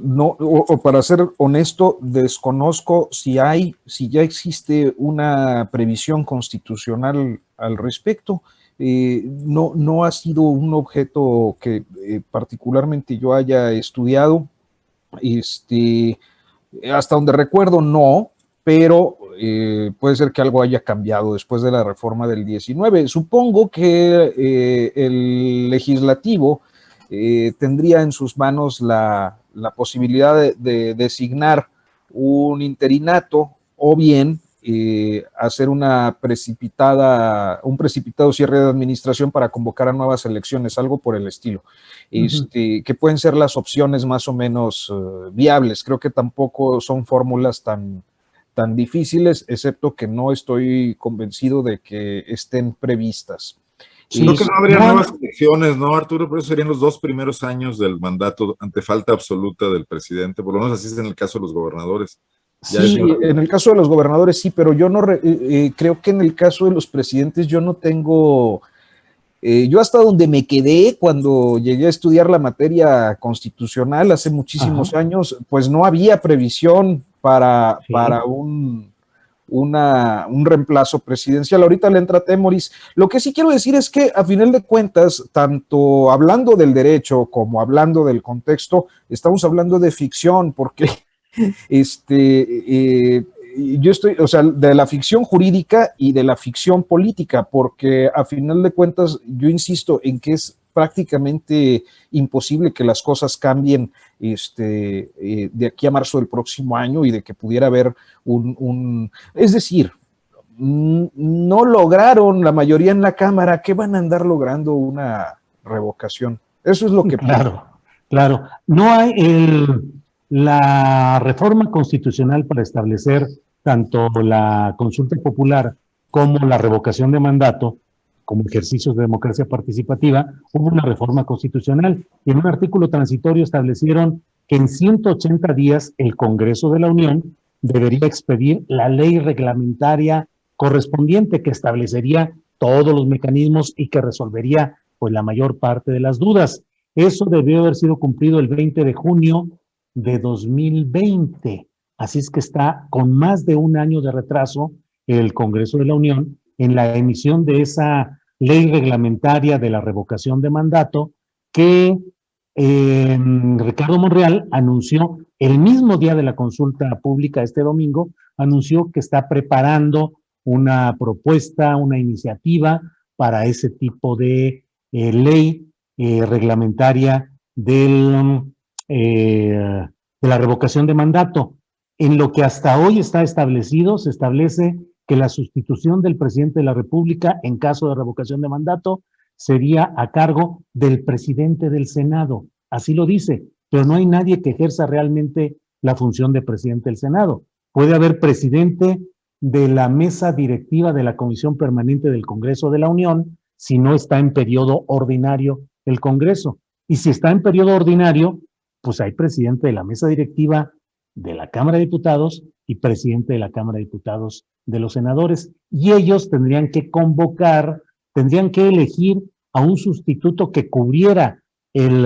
no, o para ser honesto, desconozco si ya existe una previsión constitucional al respecto. No ha sido un objeto que particularmente yo haya estudiado. Hasta donde recuerdo, no, pero puede ser que algo haya cambiado después de la reforma del 19. Supongo que el legislativo tendría en sus manos la posibilidad de designar un interinato o bien hacer un precipitado cierre de administración para convocar a nuevas elecciones, algo por el estilo, que pueden ser las opciones más o menos viables. Creo que tampoco son fórmulas tan difíciles, excepto que no estoy convencido de que estén previstas. Creo que no habría nuevas elecciones, ¿no, Arturo? Por eso serían los 2 primeros años del mandato ante falta absoluta del presidente, por lo menos así es en el caso de los gobernadores. Sí, en el caso de los gobernadores sí, pero yo no creo que en el caso de los presidentes yo no tengo... yo hasta donde me quedé cuando llegué a estudiar la materia constitucional hace muchísimos años, pues no había previsión para un reemplazo presidencial. Ahorita le entra Temoris. Lo que sí quiero decir es que, a final de cuentas, tanto hablando del derecho como hablando del contexto, estamos hablando de ficción, porque yo estoy, o sea, de la ficción jurídica y de la ficción política, porque a final de cuentas yo insisto en que es prácticamente imposible que las cosas cambien de aquí a marzo del próximo año y de que pudiera haber es decir, no lograron la mayoría en la Cámara, ¿qué van a andar logrando una revocación? Eso es lo que Claro, claro. No hay la reforma constitucional para establecer tanto la consulta popular como la revocación de mandato como ejercicios de democracia participativa. Hubo una reforma constitucional y en un artículo transitorio establecieron que en 180 días el Congreso de la Unión debería expedir la ley reglamentaria correspondiente que establecería todos los mecanismos y que resolvería pues la mayor parte de las dudas. Eso debió haber sido cumplido el 20 de junio de 2020. Así es que está con más de un año de retraso el Congreso de la Unión en la emisión de esa ley reglamentaria de la revocación de mandato que Ricardo Monreal anunció el mismo día de la consulta pública este domingo, anunció que está preparando una propuesta, una iniciativa para ese tipo de ley reglamentaria de la revocación de mandato. En lo que hasta hoy está establecido, se establece que la sustitución del presidente de la República en caso de revocación de mandato sería a cargo del presidente del Senado. Así lo dice, pero no hay nadie que ejerza realmente la función de presidente del Senado. Puede haber presidente de la mesa directiva de la Comisión Permanente del Congreso de la Unión si no está en periodo ordinario el Congreso. Y si está en periodo ordinario, pues hay presidente de la mesa directiva de la Cámara de Diputados y presidente de la Cámara de Diputados de los senadores. Y ellos tendrían que convocar, tendrían que elegir a un sustituto que cubriera el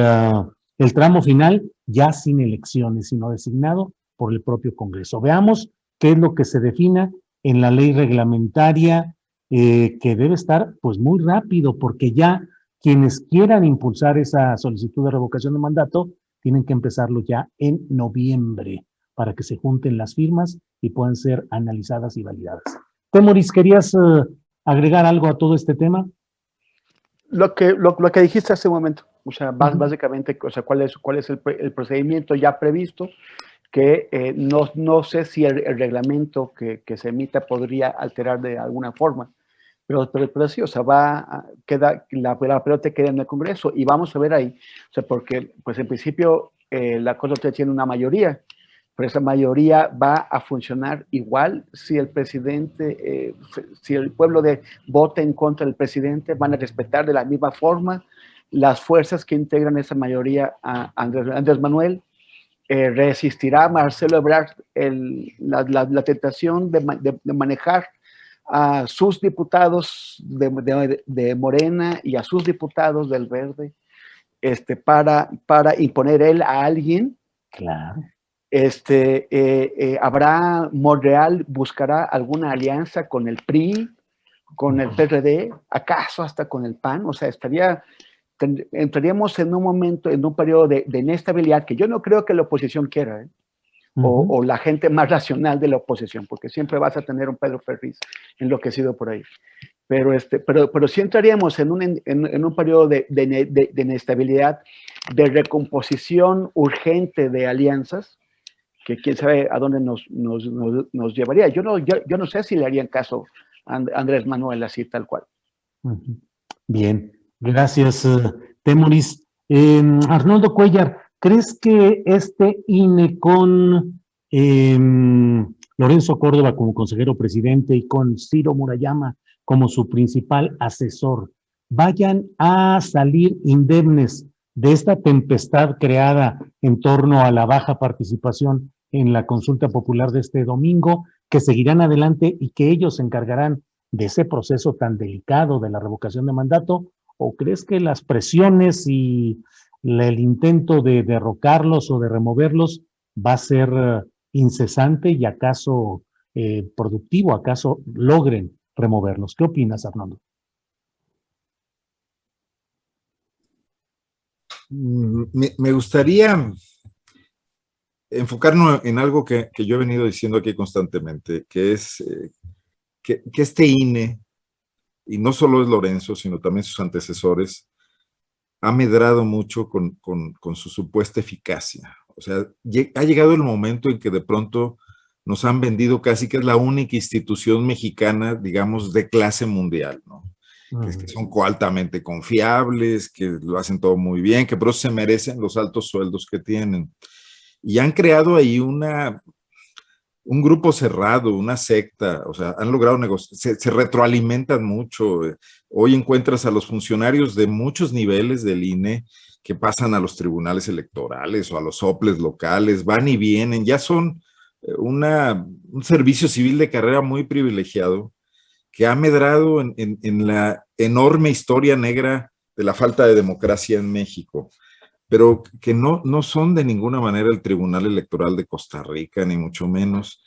tramo final ya sin elecciones, sino designado por el propio Congreso. Veamos qué es lo que se defina en la ley reglamentaria, que debe estar pues muy rápido, porque ya quienes quieran impulsar esa solicitud de revocación de mandato tienen que empezarlo ya en noviembre para que se junten las firmas y puedan ser analizadas y validadas. Temoris, ¿querías agregar algo a todo este tema? Lo que dijiste hace un momento, o sea, básicamente, o sea, ¿cuál es el procedimiento ya previsto? Que no sé si el reglamento que se emita podría alterar de alguna forma, pero sí, o sea, la pelota queda en el Congreso y vamos a ver ahí, o sea, porque pues en principio la Corte tiene una mayoría, pero esa mayoría va a funcionar igual si el presidente, si el pueblo vota en contra del presidente, van a respetar de la misma forma las fuerzas que integran esa mayoría a Andrés Manuel. Resistirá Marcelo Ebrard la tentación de manejar a sus diputados de Morena y a sus diputados del Verde para imponer él a alguien. Claro. Monreal buscará alguna alianza con el PRI, con el PRD, acaso hasta con el PAN, o sea, entraríamos en un momento, en un periodo de inestabilidad que yo no creo que la oposición quiera, o la gente más racional de la oposición, porque siempre vas a tener un Pedro Ferriz enloquecido por ahí. Pero sí entraríamos en un periodo de inestabilidad, de recomposición urgente de alianzas, que quién sabe a dónde nos llevaría. Yo no sé si le harían caso a Andrés Manuel así tal cual. Bien, gracias, Temoris. Arnoldo Cuellar, ¿crees que este INE con Lorenzo Córdoba como consejero presidente y con Ciro Murayama como su principal asesor vayan a salir indemnes de esta tempestad creada en torno a la baja participación en la consulta popular de este domingo, que seguirán adelante y que ellos se encargarán de ese proceso tan delicado de la revocación de mandato? ¿O crees que las presiones y el intento de derrocarlos o de removerlos va a ser incesante y acaso productivo acaso logren removerlos. ¿Qué opinas, Arnoldo? Me gustaría enfocarnos en algo que yo he venido diciendo aquí constantemente, que es que este INE, y no solo es Lorenzo, sino también sus antecesores, ha medrado mucho con su supuesta eficacia. O sea, ha llegado el momento en que de pronto nos han vendido casi que es la única institución mexicana, digamos, de clase mundial, ¿no? Que son altamente confiables, que lo hacen todo muy bien, que por eso se merecen los altos sueldos que tienen. Y han creado ahí un grupo cerrado, una secta, o sea, han logrado negociar, se retroalimentan mucho. Hoy encuentras a los funcionarios de muchos niveles del INE que pasan a los tribunales electorales o a los soples locales, van y vienen, ya son un servicio civil de carrera muy privilegiado, que ha medrado en la enorme historia negra de la falta de democracia en México, pero que no son de ninguna manera el Tribunal Electoral de Costa Rica, ni mucho menos,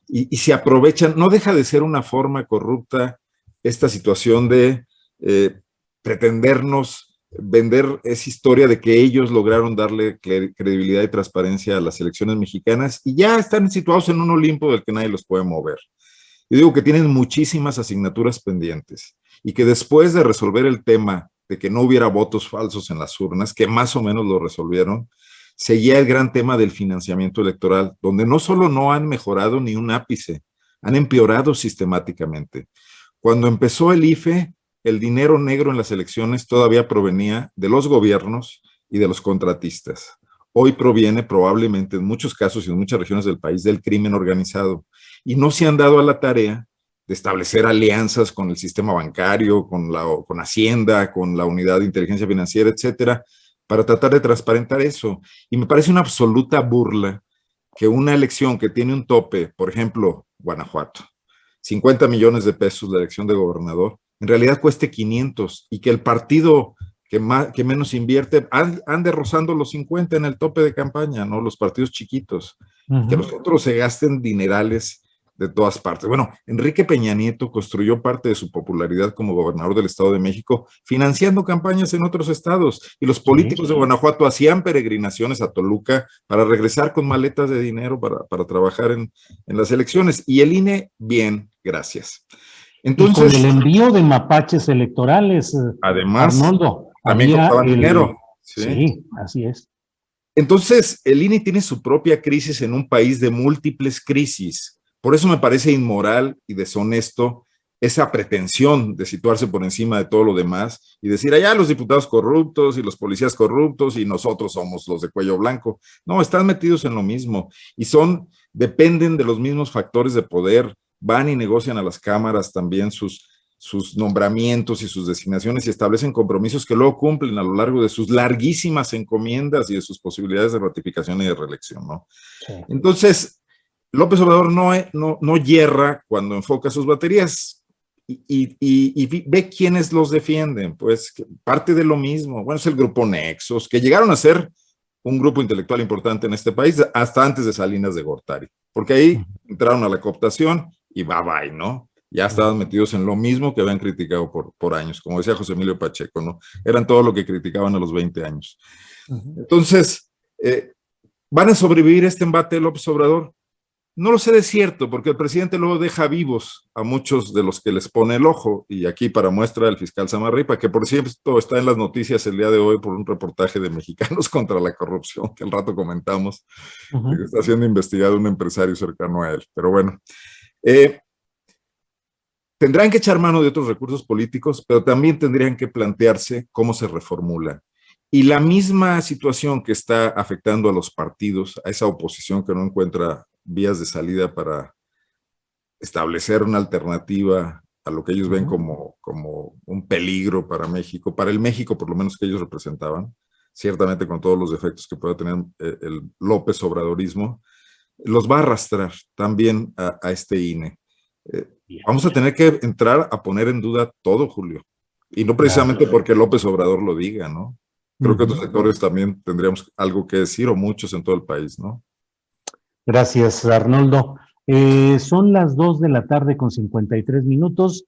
y se aprovechan. No deja de ser una forma corrupta esta situación de pretendernos vender esa historia de que ellos lograron darle credibilidad y transparencia a las elecciones mexicanas y ya están situados en un Olimpo del que nadie los puede mover. Yo digo que tienen muchísimas asignaturas pendientes y que después de resolver el tema de que no hubiera votos falsos en las urnas, que más o menos lo resolvieron, seguía el gran tema del financiamiento electoral, donde no solo no han mejorado ni un ápice, han empeorado sistemáticamente. Cuando empezó el IFE, el dinero negro en las elecciones todavía provenía de los gobiernos y de los contratistas. Hoy proviene probablemente en muchos casos y en muchas regiones del país del crimen organizado. Y no se han dado a la tarea de establecer alianzas con el sistema bancario, con Hacienda, con la Unidad de Inteligencia Financiera, etcétera, para tratar de transparentar eso. Y me parece una absoluta burla que una elección que tiene un tope, por ejemplo, Guanajuato, 50 millones de pesos la elección de gobernador, en realidad cueste 500 y que el partido que menos invierte ande rozando los 50 en el tope de campaña, ¿no? Los partidos chiquitos, que los otros se gasten dinerales de todas partes. Bueno, Enrique Peña Nieto construyó parte de su popularidad como gobernador del Estado de México financiando campañas en otros estados y los políticos de Guanajuato hacían peregrinaciones a Toluca para regresar con maletas de dinero para trabajar en las elecciones. Y el INE, bien, gracias. Entonces, y con el envío de mapaches electorales, además, Arnoldo, también costaban dinero. Sí, así es. Entonces, el INE tiene su propia crisis en un país de múltiples crisis. Por eso me parece inmoral y deshonesto esa pretensión de situarse por encima de todo lo demás y decir, allá los diputados corruptos y los policías corruptos y nosotros somos los de cuello blanco. No, están metidos en lo mismo y dependen de los mismos factores de poder. Van y negocian a las cámaras también sus nombramientos y sus designaciones y establecen compromisos que luego cumplen a lo largo de sus larguísimas encomiendas y de sus posibilidades de ratificación y de reelección, ¿no? Sí. Entonces, López Obrador no yerra cuando enfoca sus baterías y ve quiénes los defienden, pues parte de lo mismo. Bueno, es el grupo Nexos, que llegaron a ser un grupo intelectual importante en este país hasta antes de Salinas de Gortari, porque ahí entraron a la cooptación y bye, ¿no? Ya estaban metidos en lo mismo que habían criticado por años, como decía José Emilio Pacheco, ¿no? Eran todo lo que criticaban a los 20 años. Entonces, ¿van a sobrevivir este embate de López Obrador? No lo sé de cierto, porque el presidente luego deja vivos a muchos de los que les pone el ojo, y aquí para muestra el fiscal Samarripa, que por cierto está en las noticias el día de hoy por un reportaje de Mexicanos contra la Corrupción, que al rato comentamos, que está siendo investigado un empresario cercano a él. Pero bueno, tendrán que echar mano de otros recursos políticos, pero también tendrían que plantearse cómo se reformula. Y la misma situación que está afectando a los partidos, a esa oposición que no encuentra vías de salida para establecer una alternativa a lo que ellos ven como un peligro para México, para el México por lo menos que ellos representaban, ciertamente con todos los defectos que pueda tener el López Obradorismo, los va a arrastrar también a este INE. Vamos a tener que entrar a poner en duda todo, Julio, y no precisamente porque López Obrador lo diga, ¿no? Creo que otros sectores también tendríamos algo que decir, o muchos en todo el país, ¿no? Gracias, Arnoldo. Son las 2 de la tarde con 53 minutos.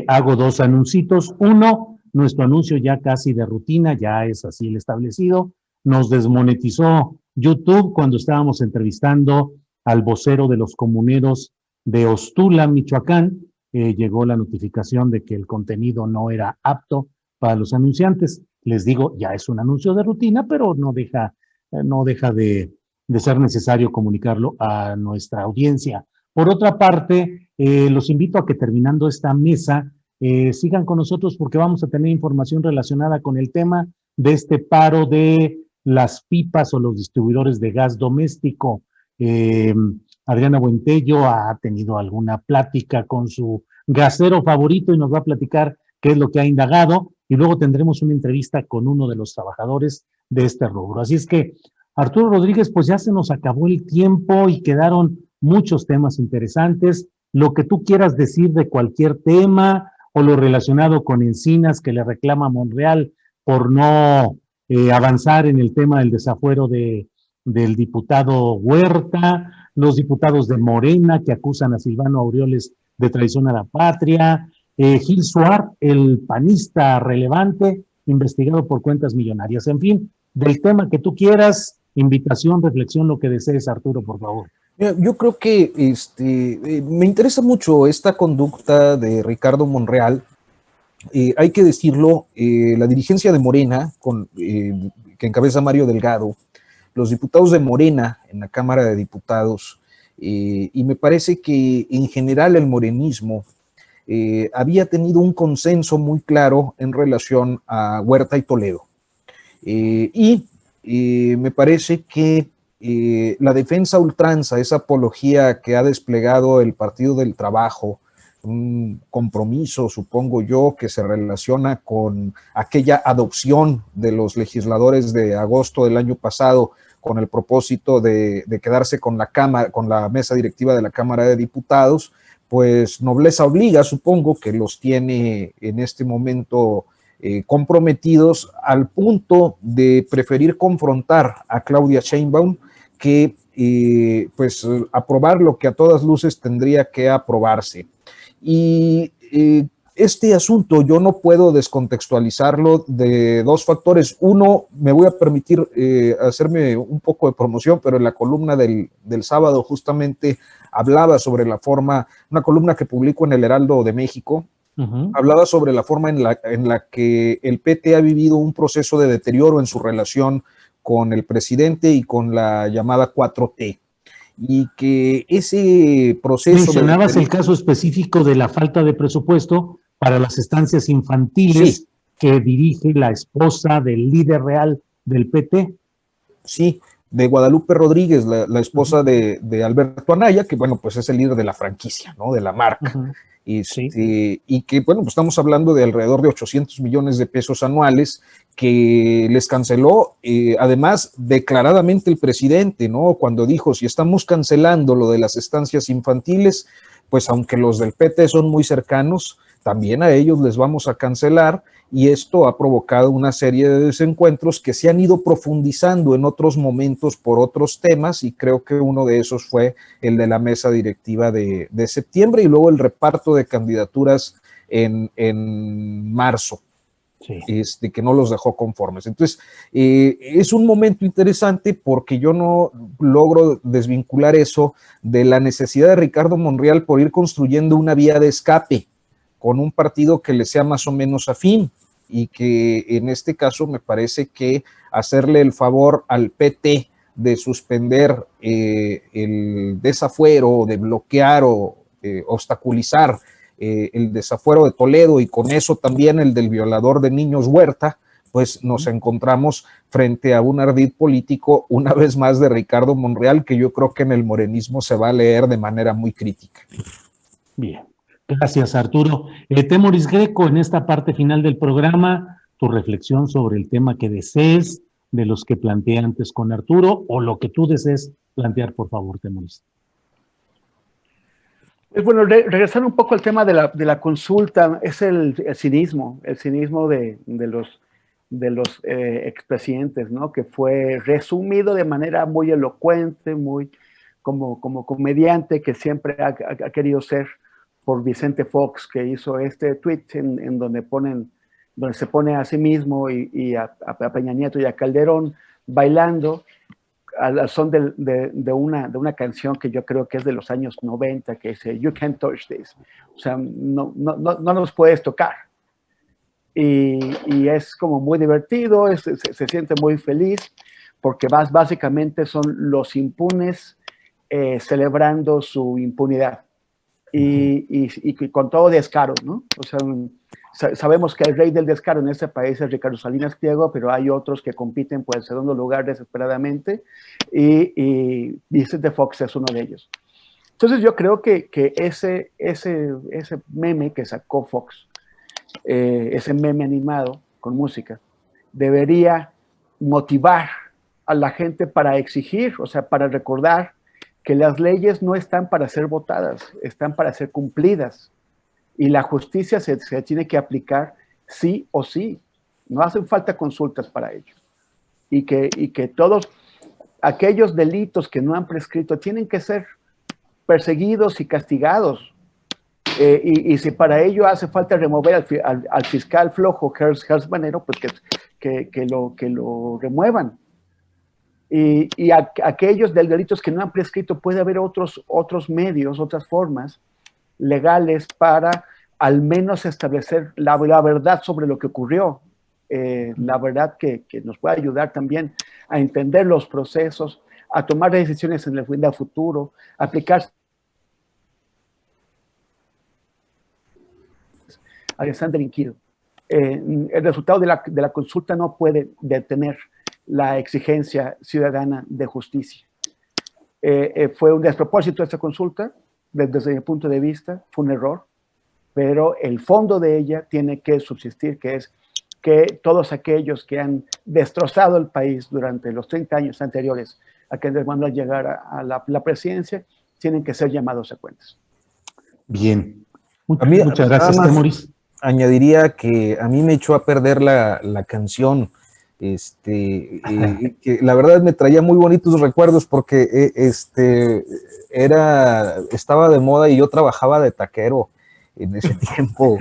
Hago dos anuncios. Uno, nuestro anuncio ya casi de rutina, ya es así el establecido. Nos desmonetizó YouTube cuando estábamos entrevistando al vocero de los comuneros de Ostula, Michoacán. Llegó la notificación de que el contenido no era apto para los anunciantes. Les digo, ya es un anuncio de rutina, pero no deja de ser necesario comunicarlo a nuestra audiencia. Por otra parte, los invito a que terminando esta mesa, sigan con nosotros porque vamos a tener información relacionada con el tema de este paro de las pipas o los distribuidores de gas doméstico. Adriana Buentello ha tenido alguna plática con su gasero favorito y nos va a platicar qué es lo que ha indagado, y luego tendremos una entrevista con uno de los trabajadores de este rubro. Así es que, Arturo Rodríguez, pues ya se nos acabó el tiempo y quedaron muchos temas interesantes. Lo que tú quieras decir de cualquier tema o lo relacionado con Encinas que le reclama a Monreal por no avanzar en el tema del desafuero del diputado Huerta, los diputados de Morena que acusan a Silvano Aureoles de traición a la patria, Gil Suárez, el panista relevante, investigado por cuentas millonarias. En fin, del tema que tú quieras, invitación, reflexión, lo que desees, Arturo, por favor. Yo creo que me interesa mucho esta conducta de Ricardo Monreal. Hay que decirlo, la dirigencia de Morena, que encabeza Mario Delgado, los diputados de Morena en la Cámara de Diputados, y me parece que en general el morenismo había tenido un consenso muy claro en relación a Huerta y Toledo. Me parece que la defensa a ultranza, esa apología que ha desplegado el Partido del Trabajo, un compromiso, supongo yo, que se relaciona con aquella adopción de los legisladores de agosto del año pasado con el propósito de quedarse con la mesa directiva de la Cámara de Diputados, pues nobleza obliga, supongo que los tiene en este momento comprometidos al punto de preferir confrontar a Claudia Sheinbaum que pues aprobar lo que a todas luces tendría que aprobarse. Y este asunto yo no puedo descontextualizarlo de dos factores. Uno, me voy a permitir hacerme un poco de promoción, pero en la columna del sábado justamente hablaba sobre la forma, una columna que publico en el Heraldo de México, hablaba sobre la forma en la que el PT ha vivido un proceso de deterioro en su relación con el presidente y con la llamada 4T. Y que ese proceso... Mencionabas el caso específico de la falta de presupuesto para las estancias infantiles, sí, que dirige la esposa del líder real del PT. Sí, de Guadalupe Rodríguez, la esposa de Alberto Anaya, que bueno, pues es el líder de la franquicia, ¿no? De la marca. Sí. Y que, bueno, pues estamos hablando de alrededor de 800 millones de pesos anuales que les canceló, además, declaradamente el presidente, ¿no? Cuando dijo, si estamos cancelando lo de las estancias infantiles, pues aunque los del PT son muy cercanos, también a ellos les vamos a cancelar, y esto ha provocado una serie de desencuentros que se han ido profundizando en otros momentos por otros temas, y creo que uno de esos fue el de la mesa directiva de septiembre, y luego el reparto de candidaturas en marzo. Sí. Que no los dejó conformes. Entonces, es un momento interesante porque yo no logro desvincular eso de la necesidad de Ricardo Monreal por ir construyendo una vía de escape con un partido que le sea más o menos afín, y que en este caso me parece que hacerle el favor al PT de suspender el desafuero, de bloquear o obstaculizar el desafuero de Toledo, y con eso también el del violador de niños Huerta, pues nos encontramos frente a un ardid político, una vez más, de Ricardo Monreal, que yo creo que en el morenismo se va a leer de manera muy crítica. Bien, gracias, Arturo. Temoris Greco, en esta parte final del programa, tu reflexión sobre el tema que desees, de los que planteé antes con Arturo, o lo que tú desees plantear, por favor, Temoris. Bueno, regresando un poco al tema de la consulta, es el cinismo de los expresidentes, ¿no? Que fue resumido de manera muy elocuente, muy como comediante que siempre ha querido ser, por Vicente Fox, que hizo este tweet en donde se pone a sí mismo y a Peña Nieto y a Calderón bailando al son de una canción que yo creo que es de los años 90, que dice You Can't Touch This. O sea, no nos puedes tocar. Y es como muy divertido, se siente muy feliz, porque básicamente son los impunes celebrando su impunidad. Y con todo descaro, ¿no? O sea, sabemos que el rey del descaro en este país es Ricardo Salinas Pliego, pero hay otros que compiten por el segundo lugar desesperadamente, y Vicente Fox es uno de ellos. Entonces yo creo que ese meme que sacó Fox, ese meme animado con música, debería motivar a la gente para exigir, o sea, para recordar que las leyes no están para ser votadas, están para ser cumplidas. Y la justicia se tiene que aplicar sí o sí. No hacen falta consultas para ello. Y que todos aquellos delitos que no han prescrito tienen que ser perseguidos y castigados. Y si para ello hace falta remover al fiscal flojo, Gers Manero, pues que lo remuevan. Y aquellos delitos que no han prescrito, puede haber otros medios, otras formas legales para al menos establecer la verdad sobre lo que ocurrió, la verdad que nos puede ayudar también a entender los procesos, a tomar decisiones en el futuro, aplicar a que están delinquidos. El resultado de la consulta no puede detener la exigencia ciudadana de justicia. Fue un despropósito esta consulta, desde mi punto de vista, fue un error, pero el fondo de ella tiene que subsistir, que es que todos aquellos que han destrozado el país durante los 30 años anteriores a que Andrés Manuel llegara a la presidencia, tienen que ser llamados a cuentas. Bien. Muchas gracias, Temoris. Añadiría que a mí me echó a perder la canción, que la verdad me traía muy bonitos recuerdos porque estaba de moda y yo trabajaba de taquero en ese tiempo,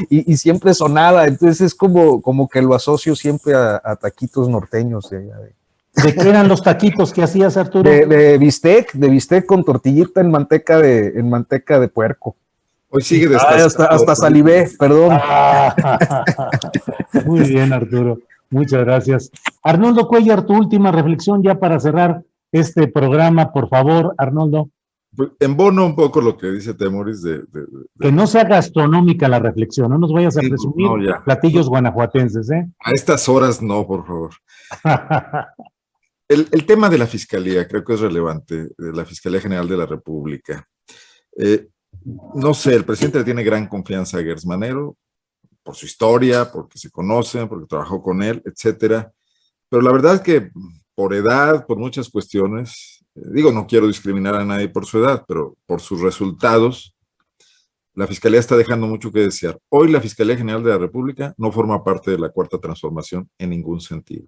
y siempre sonaba, entonces es como que lo asocio siempre a taquitos norteños. ¿De qué eran los taquitos que hacías, Arturo? De bistec con tortillita en manteca de puerco. Hoy sigue desfasado. Hasta salivé, perdón. Muy bien, Arturo. Muchas gracias. Arnoldo Cuellar, tu última reflexión ya para cerrar este programa, por favor, Arnoldo. Embono un poco lo que dice Temoris Que no sea gastronómica la reflexión, no nos vayas a presumir platillos guanajuatenses, ¿eh? A estas horas no, por favor. El tema de la Fiscalía creo que es relevante, de la Fiscalía General de la República. No sé, el presidente le tiene gran confianza a Gers Manero, por su historia, porque se conocen, porque trabajó con él, etcétera. Pero la verdad es que por edad, por muchas cuestiones, no quiero discriminar a nadie por su edad, pero por sus resultados, la Fiscalía está dejando mucho que desear. Hoy la Fiscalía General de la República no forma parte de la Cuarta Transformación en ningún sentido.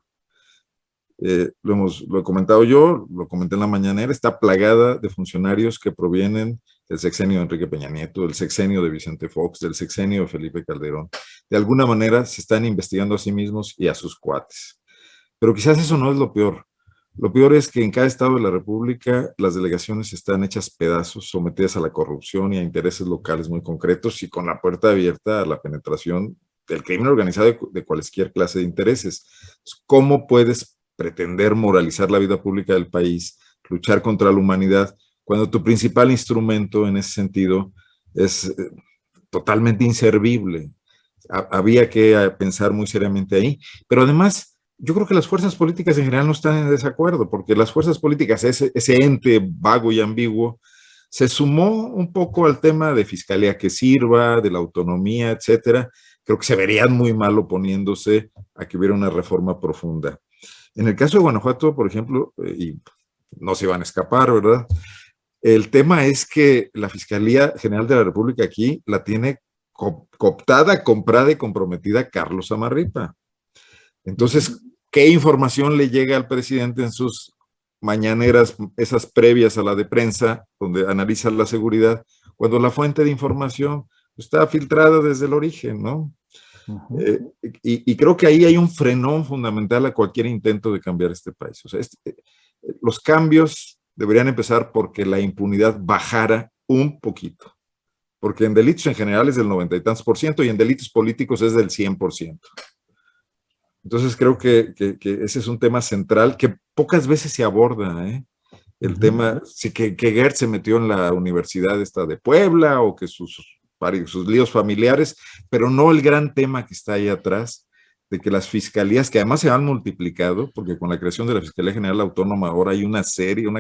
Lo he comentado yo, lo comenté en la mañanera, está plagada de funcionarios que provienen del sexenio de Enrique Peña Nieto, del sexenio de Vicente Fox, del sexenio de Felipe Calderón. De alguna manera se están investigando a sí mismos y a sus cuates. Pero quizás eso no es lo peor. Lo peor es que en cada estado de la República las delegaciones están hechas pedazos, sometidas a la corrupción y a intereses locales muy concretos y con la puerta abierta a la penetración del crimen organizado de cualquier clase de intereses. ¿Cómo puedes pretender moralizar la vida pública del país, luchar contra la humanidad, cuando tu principal instrumento en ese sentido es totalmente inservible? Había que pensar muy seriamente ahí, pero además yo creo que las fuerzas políticas en general no están en desacuerdo, porque las fuerzas políticas, ese ente vago y ambiguo, se sumó un poco al tema de fiscalía que sirva, de la autonomía, etcétera. Creo que se verían muy mal oponiéndose a que hubiera una reforma profunda. En el caso de Guanajuato, por ejemplo, y no se van a escapar, ¿verdad? El tema es que la Fiscalía General de la República aquí la tiene cooptada, comprada y comprometida Carlos Amarripa. Entonces, ¿qué información le llega al presidente en sus mañaneras, esas previas a la de prensa, donde analizan la seguridad, cuando la fuente de información está filtrada desde el origen, ¿no? Y creo que ahí hay un frenón fundamental a cualquier intento de cambiar este país. O sea, los cambios deberían empezar porque la impunidad bajara un poquito, porque en delitos en general es del 90 y tantos % y en delitos políticos es del 100%. Entonces creo que ese es un tema central que pocas veces se aborda, ¿eh? El tema, sí, que Gertz se metió en la universidad esta de Puebla o que sus líos familiares, pero no el gran tema que está ahí atrás, de que las fiscalías, que además se han multiplicado, porque con la creación de la Fiscalía General Autónoma ahora hay una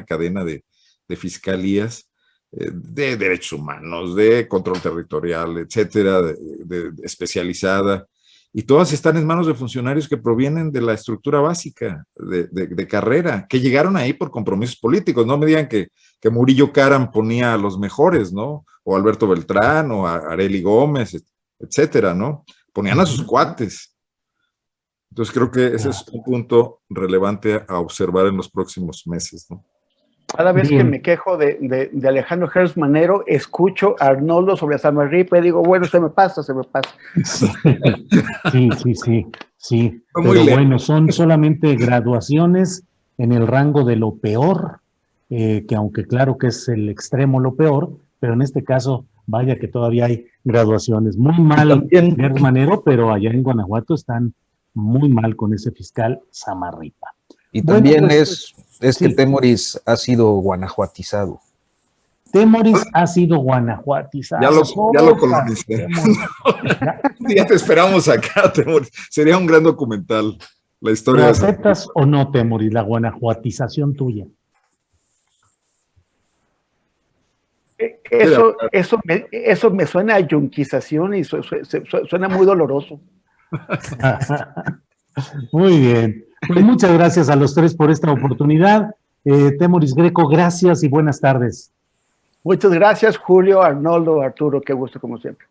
cadena de fiscalías de derechos humanos, de control territorial, etcétera, especializada, y todas están en manos de funcionarios que provienen de la estructura básica de carrera, que llegaron ahí por compromisos políticos. No me digan que Murillo Karam ponía a los mejores, ¿no? O Alberto Beltrán, o a Arely Gómez, etcétera, ¿no? Ponían a sus cuates. Entonces creo que ese es un punto relevante a observar en los próximos meses, ¿no? Cada vez que me quejo de Alejandro Gertz Manero, escucho a Arnoldo sobre Samarripa y digo, bueno, se me pasa. Sí. Pero bueno, son solamente graduaciones en el rango de lo peor, que aunque claro que es el extremo lo peor, pero en este caso, vaya que todavía hay graduaciones. Muy mal Gertz Manero, pero allá en Guanajuato están muy mal con ese fiscal Samarripa. Y también es que Temoris ha sido guanajuatizado. Temoris ha sido guanajuatizado. Ya lo colonicé. Ya te esperamos acá, Temoris. Sería un gran documental. La historia. ¿Lo aceptas o no, Temoris, la guanajuatización tuya? Eso me suena a yunquización y suena muy doloroso. Muy bien. Pues muchas gracias a los tres por esta oportunidad. Temoris Greco, gracias y buenas tardes. Muchas gracias, Julio, Arnoldo, Arturo, qué gusto como siempre.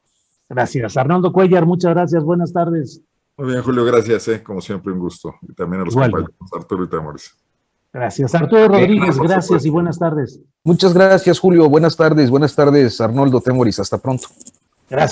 Gracias. Arnoldo Cuellar, muchas gracias, buenas tardes. Muy bien, Julio, gracias, como siempre, un gusto. Y también a los compañeros Arturo y Temoris. Gracias. Arturo Rodríguez, gracias y buenas tardes. Muchas gracias, Julio. Buenas tardes, Arnoldo, Temoris. Hasta pronto. Gracias.